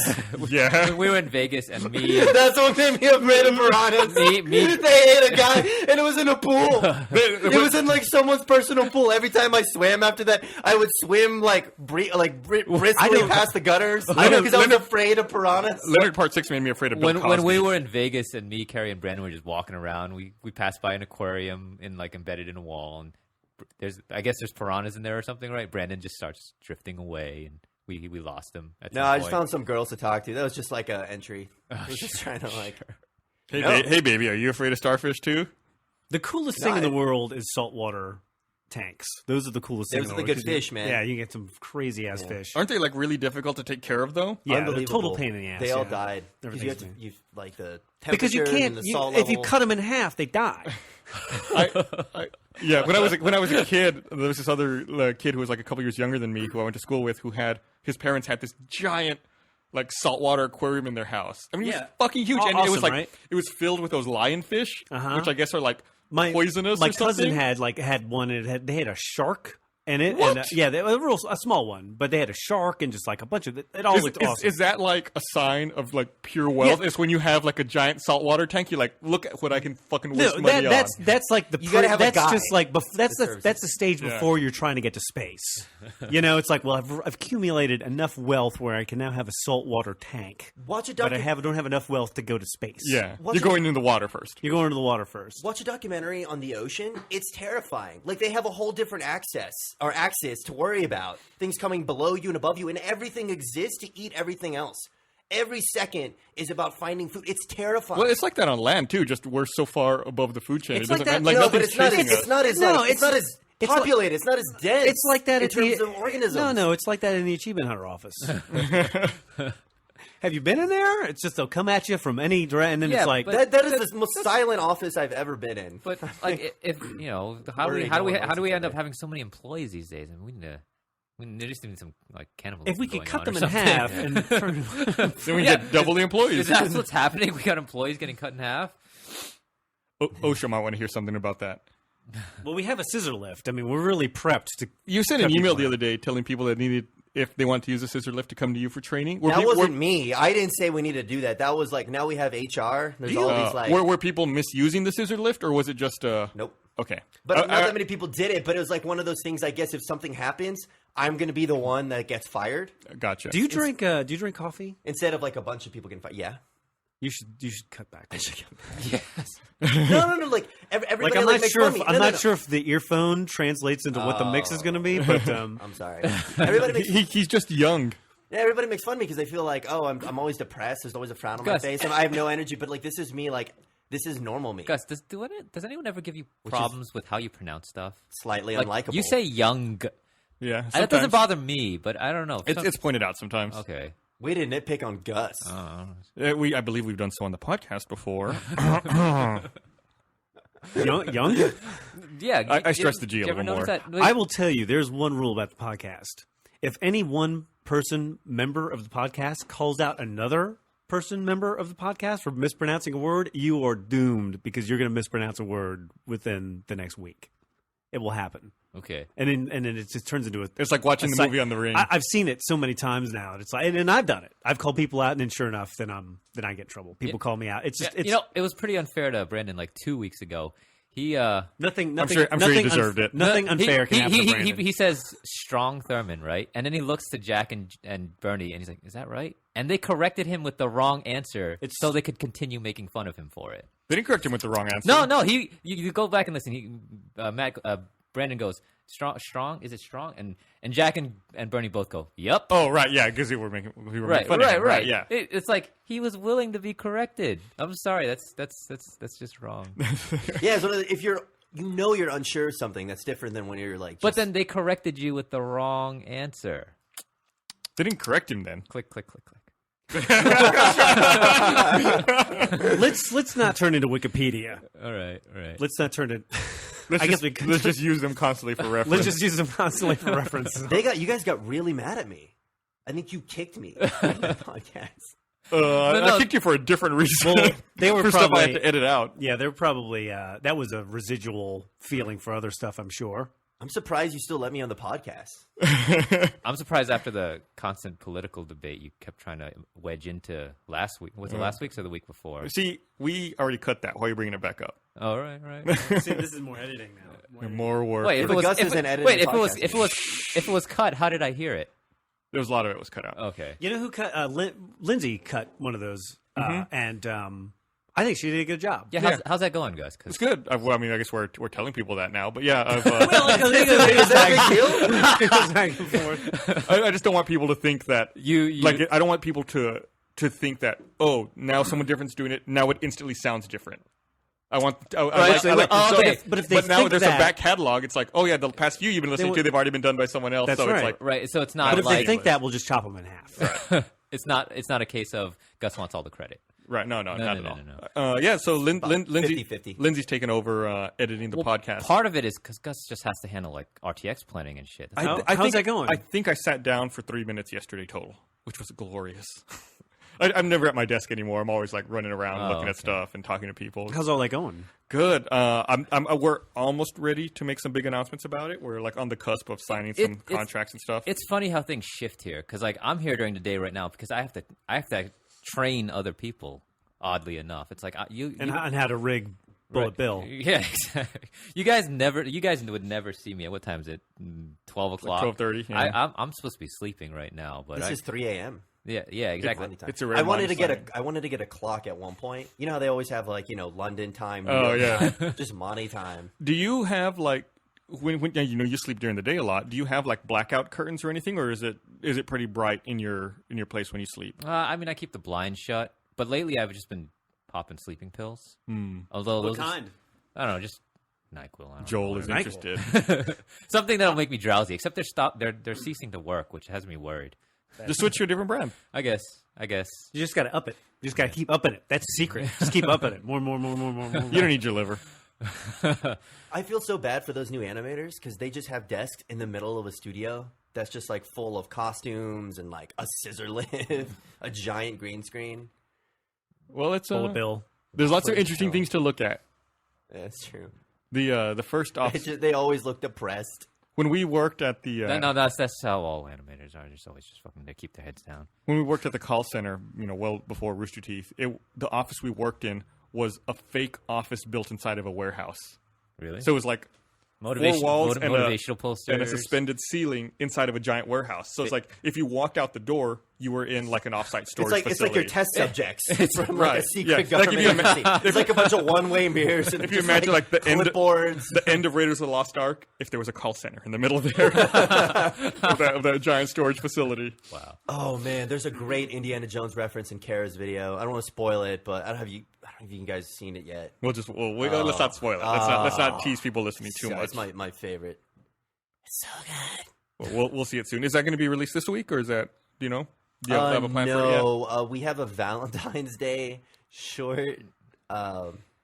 Yeah. When we were in Vegas and me, that's what made me afraid of piranhas. me, they ate a guy and it was in a pool. It was in like someone's personal pool. Every time I swam after that, I would swim briskly past the gutters because I was afraid of piranhas. Leonard Part 6 made me afraid of Bill Cosby. When we were in Vegas and me, Carrie, and Brandon were just walking around, we passed by an aquarium embedded in a wall, and there's piranhas in there or something, right? Brandon just starts drifting away, and we lost him. I just found some girls to talk to. That was just like an entry. I was just trying to like. Hey, baby, are you afraid of starfish too? The coolest thing in the world is saltwater tanks. Those are the coolest things. Those are the good fish, man. Yeah, you get some crazy ass fish. Aren't they like really difficult to take care of though? Yeah, they're total pain in the ass. They all died because you like the temperature because you can't. And the salt level. If you cut them in half, they die. When I was a kid, there was this other kid who was like a couple years younger than me, who I went to school with, who had his parents had this giant like saltwater aquarium in their house. I mean, it was fucking huge, and it was like it was filled with those lionfish, which I guess are like poisonous. My or something. cousin had one. And they had a shark in it. What? And, they were a small one, but they had a shark and just like a bunch of it. It all looked awesome. Is that like a sign of like pure wealth? Yeah. It's when you have like a giant saltwater tank. You like look at what I can fucking waste money on. That's like the. You gotta have a guy. Just like that's the stage before you're trying to get to space. It's like, well, I've accumulated enough wealth where I can now have a saltwater tank. Watch a but I don't have enough wealth to go to space. Yeah, you're going into the water first. You're going into the water first. Watch a documentary on the ocean. It's terrifying. Like they have a whole different axis to worry about. Things coming below you and above you, and everything exists to eat everything else. Every second is about finding food. It's terrifying. Well, it's like that on land too. Just we're so far above the food chain. It's it doesn't like that. like no, nothing's but chasing us. it's not as populated. It's not as dense. It's like that in terms of organisms. No, it's like that in the Achievement Hunter office. Have you been in there? It's just they'll come at you from any direction, and then it's like that is the most silent office I've ever been in. But like, if how do we end up having so many employees these days? I mean, we just need some like cannibalism. If we could going cut on them or in something. half and turn Then we get double the employees. Is that what's happening? We got employees getting cut in half. OSHA might want to hear something about that. Well, we have a scissor lift. I mean, we're really prepped to. You sent an email the other day telling people that needed, if they wanted to use a scissor lift, to come to you for training. That wasn't me. I didn't say we need to do that. That was like, now we have HR. There's all these like. Were people misusing the scissor lift, or was it just Nope. Okay. But not that many people did it, but it was like one of those things, I guess, if something happens, I'm going to be the one that gets fired. Gotcha. Do you drink coffee? Instead of like a bunch of people getting fired. Yeah. You should cut back. Yes. No. Like everybody I'm makes fun of me. I'm not sure if the earphone translates into what the mix is going to be, but I'm sorry. Everybody makes. He's just young. Yeah, everybody makes fun of me because they feel like, oh, I'm always depressed. There's always a frown on my face. And I have no energy. But like, this is me. Like, This is normal me. Gus, does anyone ever give you problems with how you pronounce stuff? Slightly Like, unlikable. you say young. Yeah, That sometimes. doesn't bother me, but I don't know. It's pointed out sometimes. Okay. Way to nitpick on Gus. I believe we've done so on the podcast before. Young? Yeah. I stress the G a you ever little notice more. that? Like, I will tell you, there's one rule about the podcast. If any one person member of the podcast calls out another person member of the podcast for mispronouncing a word, you are doomed because you're going to mispronounce a word within the next week. It will happen. Okay. And then it just turns into a. It's like watching the movie on the Ring. I've seen it so many times now. It's like, and I've done it. I've called people out, and then sure enough, then I get in trouble. People call me out. It's just, it's it was pretty unfair to Brandon like 2 weeks ago. He nothing. I'm sure he deserved it. Nothing unfair can happen to Brandon. He says strong Thurman, right? And then he looks to Jack and Bernie, and he's like, "Is that right?" And they corrected him with the wrong answer, so they could continue making fun of him for it. They didn't correct him with the wrong answer. No. You go back and listen. Brandon goes, strong. Is it strong? And Jack and Bernie both go, "Yep." Oh right, yeah, because we were making fun of him. Right. Yeah. It's like he was willing to be corrected. I'm sorry. That's just wrong. Yeah, so if you're unsure of something, that's different than when you're like. But then they corrected you with the wrong answer. They didn't correct him then. Click, click, click, click. Let's not turn into Wikipedia. All right. Let's not turn it. Let's just use them constantly for reference. Let's just use them constantly for reference. you guys got really mad at me. I think you kicked me on the podcast. I kicked you for a different reason. Well, they were for probably, stuff I had to edit out. Yeah, they're probably that was a residual feeling for other stuff, I'm sure. I'm surprised you still let me on the podcast. I'm surprised after the constant political debate you kept trying to wedge into last week. Was it last week's or the week before? See, we already cut that. Why are you bringing it back up? Oh, right. See, this is more editing now. More work. Wait, if it was cut, how did I hear it? There was a lot of it was cut out. Okay. You know who cut? Lindsay cut one of those, and I think she did a good job. Yeah, how's that going, Gus? It's good. I guess we're telling people that now. But yeah, Is that a big deal? Back and forth. I just don't want people to think that You like I don't want people to think that now someone different's doing it. Now it instantly sounds different. I want. But now there's a back catalog. It's like, the past few you've been listening to, they've already been done by someone else. That's so right. it's like, right. So it's not. But if they think that, we'll just chop them in half. It's not a case of Gus wants all the credit. right? No, not at all. No. Yeah. So Lindsay, 50-50. Lindsay's taken over editing the podcast. Part of it is because Gus just has to handle like RTX planning and shit. How's think, that going? I think I sat down for 3 minutes yesterday total, which was glorious. I'm never at my desk anymore. I'm always like running around looking at stuff and talking to people. How's all that going? Good. We're almost ready to make some big announcements about it. We're like on the cusp of signing some contracts and stuff. It's funny how things shift here because like I'm here during the day right now because I have to train other people. Oddly enough, it's like and how to rig Bullet Bill. Yeah, exactly. You guys would never see me. At what time is it? 12 o'clock. 12:30. Yeah. I'm supposed to be sleeping right now, but This is 3 a.m. Yeah, exactly. It's a I wanted to get a clock at one point. You know how they always have like London time. Oh yeah, just Monty time. Do you have like when you sleep during the day a lot? Do you have like blackout curtains or anything, or is it pretty bright in your place when you sleep? I mean, I keep the blinds shut, but lately I've just been popping sleeping pills. Although What kind? I don't know, just NyQuil. I don't Joel know. is interested. Something that'll make me drowsy. Except they're ceasing to work, which has me worried. Just switch to a different brand. I guess. You just got to up it. You just got to keep upping it. That's the secret. Just keep upping it. More. You don't need your liver. I feel so bad for those new animators because they just have desks in the middle of a studio that's just like full of costumes and like a scissor lift, a giant green screen. Well, it's Bullet Bill. There's lots of interesting things to look at. Yeah, that's true. The first off, They always look depressed. when we worked at the No, that's how all animators are. Just always just fucking they keep their heads down. when we worked at the call center, well before Rooster Teeth, the office we worked in was a fake office built inside of a warehouse. Really? So it was like Motivational, four walls and motivational posters. and a suspended ceiling inside of a giant warehouse. So it's like if you walked out the door, you were in like an offsite storage It's like your facility. test subjects from like right. a secret Yeah. Like, government if you agency. It's like a bunch of one-way mirrors. And If you just, imagine like the clipboards. the end of Raiders of the Lost Ark, if there was a call center in the middle there of that giant storage facility. Wow. Oh man, there's a great Indiana Jones reference in Kara's video. I don't want to spoil it, but I don't have you. don't know if you guys seen it yet. Let's not spoil it. Let's not tease people listening too much. It's my favorite. It's so good. We'll see it soon. Is that going to be released this week, or is that, do you have a plan for it yet? No, we have a Valentine's Day short,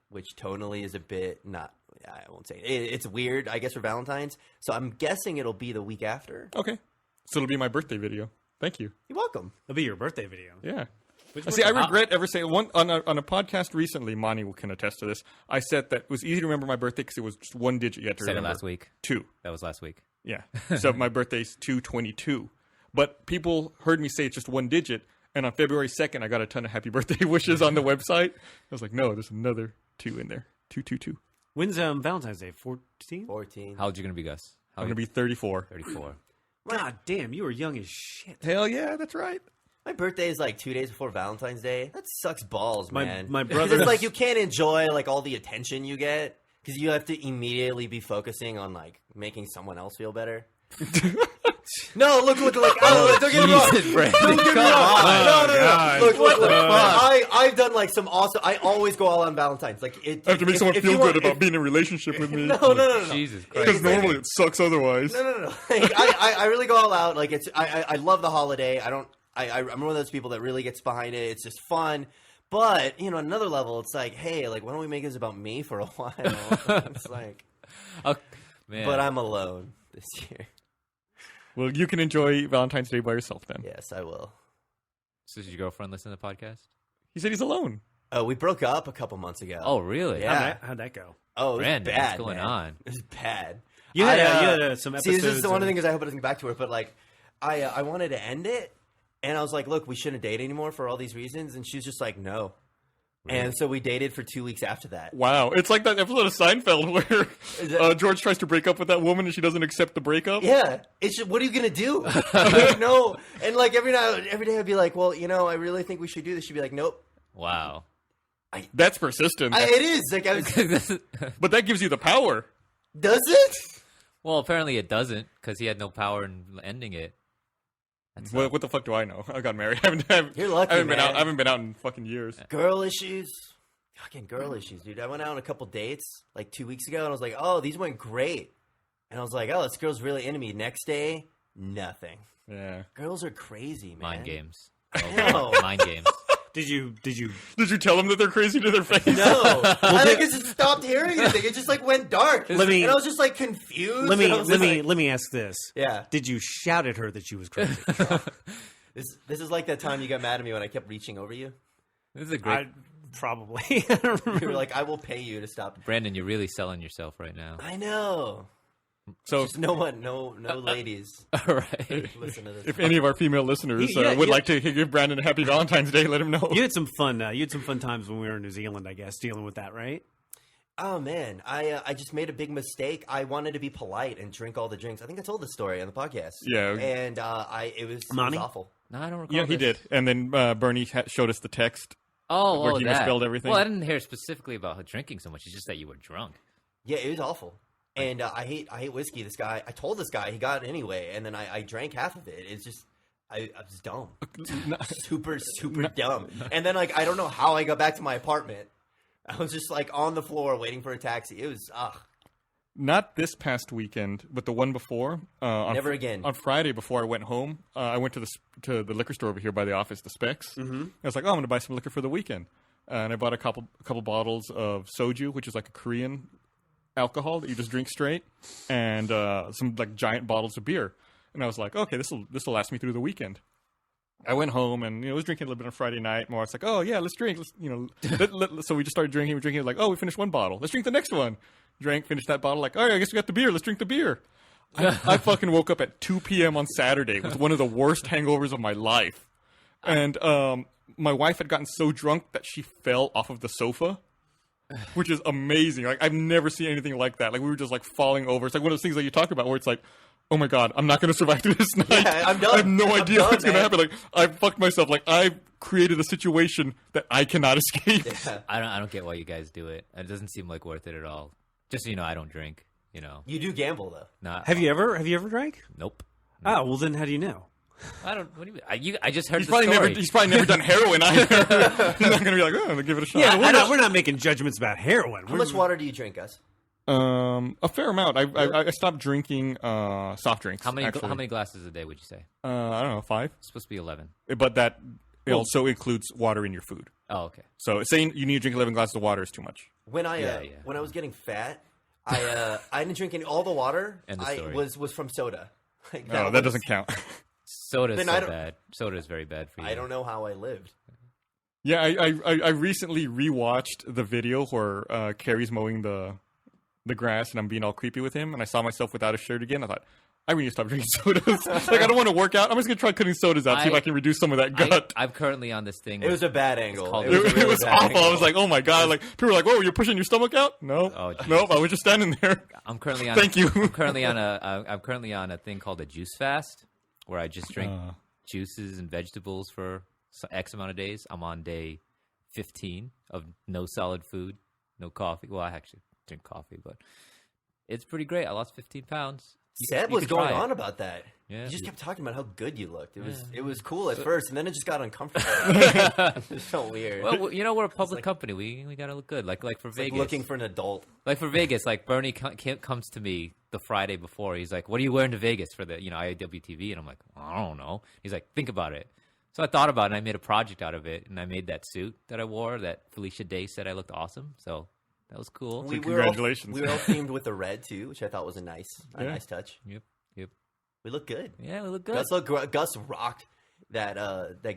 which tonally is a bit not. I won't say it. It's weird, I guess, for Valentine's. So I'm guessing it'll be the week after. Okay, so it'll be my birthday video. Thank you. You're welcome. It'll be your birthday video. Yeah. See, I regret ever saying on a podcast recently. Monty can attest to this. I said that it was easy to remember my birthday because it was just one digit. You had to Said remember. it last week. 2. That was last week. Yeah. So my birthday's 2/22. But people heard me say it's just one digit, and on February 2nd, I got a ton of happy birthday wishes on the website. I was like, no, there's another 2 in there. 222. When's Valentine's Day? 14? 14. How old you gonna be, Gus? I'm gonna be 34. 34. God damn, you were young as shit. Hell yeah, that's right. My birthday is like 2 days before Valentine's Day. That sucks balls, man. My 'Cause brother, it's like you can't enjoy like all the attention you get because you have to immediately be focusing on like making someone else feel better. No, look, don't get me wrong. Jesus, Brandon. Don't get me wrong. No. Look. I've done like some awesome. I always go all on Valentine's. Like it. I have to make someone if feel you good want- about being in a relationship with me. No. Jesus Because Christ. normally it sucks otherwise. No. Like, I really go all out. Like I love the holiday. I'm one of those people that really gets behind it. It's just fun. But another level, it's like, hey, like why don't we make this about me for a while? It's like, Oh, man. but I'm alone this year. Well, you can enjoy Valentine's Day by yourself then. Yes, I will. So did your girlfriend listen to the podcast? He said he's alone. Oh, we broke up a couple months ago. Oh, really? Yeah. how'd that go? Oh, it was Brandon, bad. what's going man. on? It was bad. You had some See, episodes. this is one of the things I hope it doesn't get back to it, but like, I wanted to end it, and I was like, look, we shouldn't date anymore for all these reasons, and she was just like, no. Really? And so we dated for 2 weeks after that. Wow. It's like that episode of Seinfeld where George tries to break up with that woman and she doesn't accept the breakup. Yeah, it's just, what are you gonna do? Like, no, and like every day I'd be like, well, I really think we should do this. She'd be like, nope. Wow. That's persistent. It is like, I was, But that gives you the power. does it? Well, apparently it doesn't because he had no power in ending it. That's What the fuck do I know? I got married. I You're lucky, haven't been man. out. I haven't been out in fucking years. Girl issues. Fucking girl issues, dude. I went out on a couple dates like 2 weeks ago, and I was like, oh, these went great. And I was like, oh, this girl's really into me. Next day, nothing. Yeah. Girls are crazy, man. mind games. know. Mind games. Did you? Did you tell them that they're crazy to their face? No, I think it just stopped hearing anything. It just like went dark. Let me- and I was just like confused. Let me and I was just like, let me ask this. Yeah, Did you shout at her that she was crazy? this is like that time you got mad at me when I kept reaching over you. This is a great. Probably. You were like, I will pay you to stop. Brandon, you're really selling yourself right now. I know. So Just no ladies All right. listen to this. if any of our female listeners Yeah, would yeah. like to give Brandon a happy Valentine's Day, let him know. You had some fun. You had some fun times when we were in New Zealand, I guess, dealing with that, right? Oh man, I just made a big mistake. I wanted to be polite and drink all the drinks. I think I told this story on the podcast. Yeah. and it was Monty? awful. No, I don't recall. Yeah, he this. did. And then Bernie showed us the text. Oh, Where oh, he that. misspelled everything. Well, I didn't hear specifically about her drinking so much. It's just that you were drunk. Yeah, it was awful. And I hate whiskey. This guy, I told this guy, he got it anyway, and then I drank half of it. It's just I was dumb, super dumb. And then like I don't know how I got back to my apartment. I was just like on the floor waiting for a taxi. It was Not this past weekend, but the one before. Never again. On Friday before I went home, I went to the liquor store over here by the office, the Specs. Mm-hmm. I was like, oh, I'm going to buy some liquor for the weekend. And I bought a couple bottles of soju, which is like a Korean alcohol that you just drink straight, and some like giant bottles of beer. And I was like, okay, this will last me through the weekend. I went home and was drinking a little bit on Friday night. More, it's like, oh yeah, let's drink. So we just started drinking. We're drinking. Like, oh, we finished one bottle. Let's drink the next one. Drank, finished that bottle. Like, all right, I guess we got the beer. Let's drink the beer. I fucking woke up at 2 p.m. on Saturday with one of the worst hangovers of my life. And my wife had gotten so drunk that she fell off of the sofa, which is amazing. Like, I've never seen anything like that. Like, we were just like falling over. It's like one of those things that you talk about where it's like, oh my God, I'm not going to survive through this night. Yeah, I'm done. I have no I'm idea done, what's going to man. happen. Like, I fucked myself. Like, I created a situation that I cannot escape. I don't get why you guys do it. It doesn't seem like worth it at all. Just so you know, I don't drink. You know, You do gamble though. not. Have you ever drank? Nope. Oh, well then how do you know? I don't. What do you mean? I just heard He's the probably story. never. He's probably never done heroin either. He's not gonna be like, oh, I'm gonna give it a shot. Yeah, we're not making judgments about heroin. How much water do you drink, Gus? A fair amount. I stopped drinking soft drinks. How many? actually. How many glasses a day would you say? I don't know, 5. It's supposed to be 11. But that also includes water in your food. Oh, okay. So saying you need to drink 11 glasses of water is too much. When I was getting fat, I didn't drink all the water. End of I story. was from soda. Like, No, that doesn't count. Soda is Then so I don't- bad. Soda is very bad for you. I don't know how I lived. Yeah, I recently rewatched the video where Carrie's mowing the grass and I'm being all creepy with him, and I saw myself without a shirt again. I thought, I really need to stop drinking sodas. Like, I don't want to work out. I'm just going to try cutting sodas out, see if I can reduce some of that gut. I'm currently on this thing. It was a bad angle. called- It was, a It really was bad awful. angle. I was like, oh my God. Like, people were like, whoa, you're pushing your stomach out? No. Oh, geez. Nope, I was just standing there. I'm currently on. Thank you. I'm currently on a thing called a juice fast, where I just drink juices and vegetables for X amount of days. I'm on day 15 of no solid food, no coffee. Well, I actually drink coffee, but it's pretty great. I lost 15 pounds. Seb You was could try going it. on about that. Yeah. He just kept talking about how good you looked. It was cool at first, and then it just got uncomfortable. It just felt weird. Well, you know, we're a public company. We gotta look good. Like for Like Vegas. looking for an adult. Like for Vegas, like Bernie comes to me the Friday before. He's like, "What are you wearing to Vegas for the IWTV?" And I'm like, "I don't know." He's like, "Think about it." So I thought about it, and I made a project out of it, and I made that suit that I wore that Felicia Day said I looked awesome. So that was cool. Congratulations. We were all themed with the red too, which I thought was a nice touch. Yep. We look good. Yeah, we look good. Gus rocked that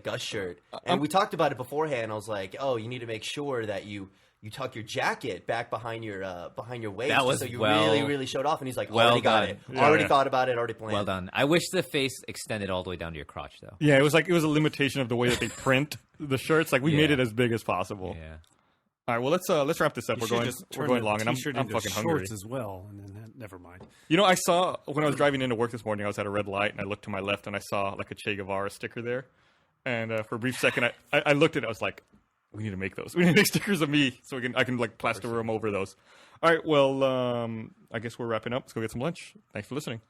Gus shirt, and we talked about it beforehand. I was like, "Oh, you need to make sure that you tuck your jacket back behind your waist, That was so you well- really showed off." And he's like, well "Already got done. it. Yeah, Already yeah. thought about it. Already planned." Well done. I wish the face extended all the way down to your crotch, though. Yeah, it was a limitation of the way that they print the shirts. Like, we made it as big as possible. Yeah. All right, well, let's wrap this up. We're going long, and I'm fucking hungry. Shorts as well, and then never mind. You know, I saw when I was driving into work this morning, I was at a red light, and I looked to my left, and I saw like a Che Guevara sticker there. And for a brief second, I looked at it. I was like, we need to make those. We need to make stickers of me so I can like plaster them over those. All right, well, I guess we're wrapping up. Let's go get some lunch. Thanks for listening.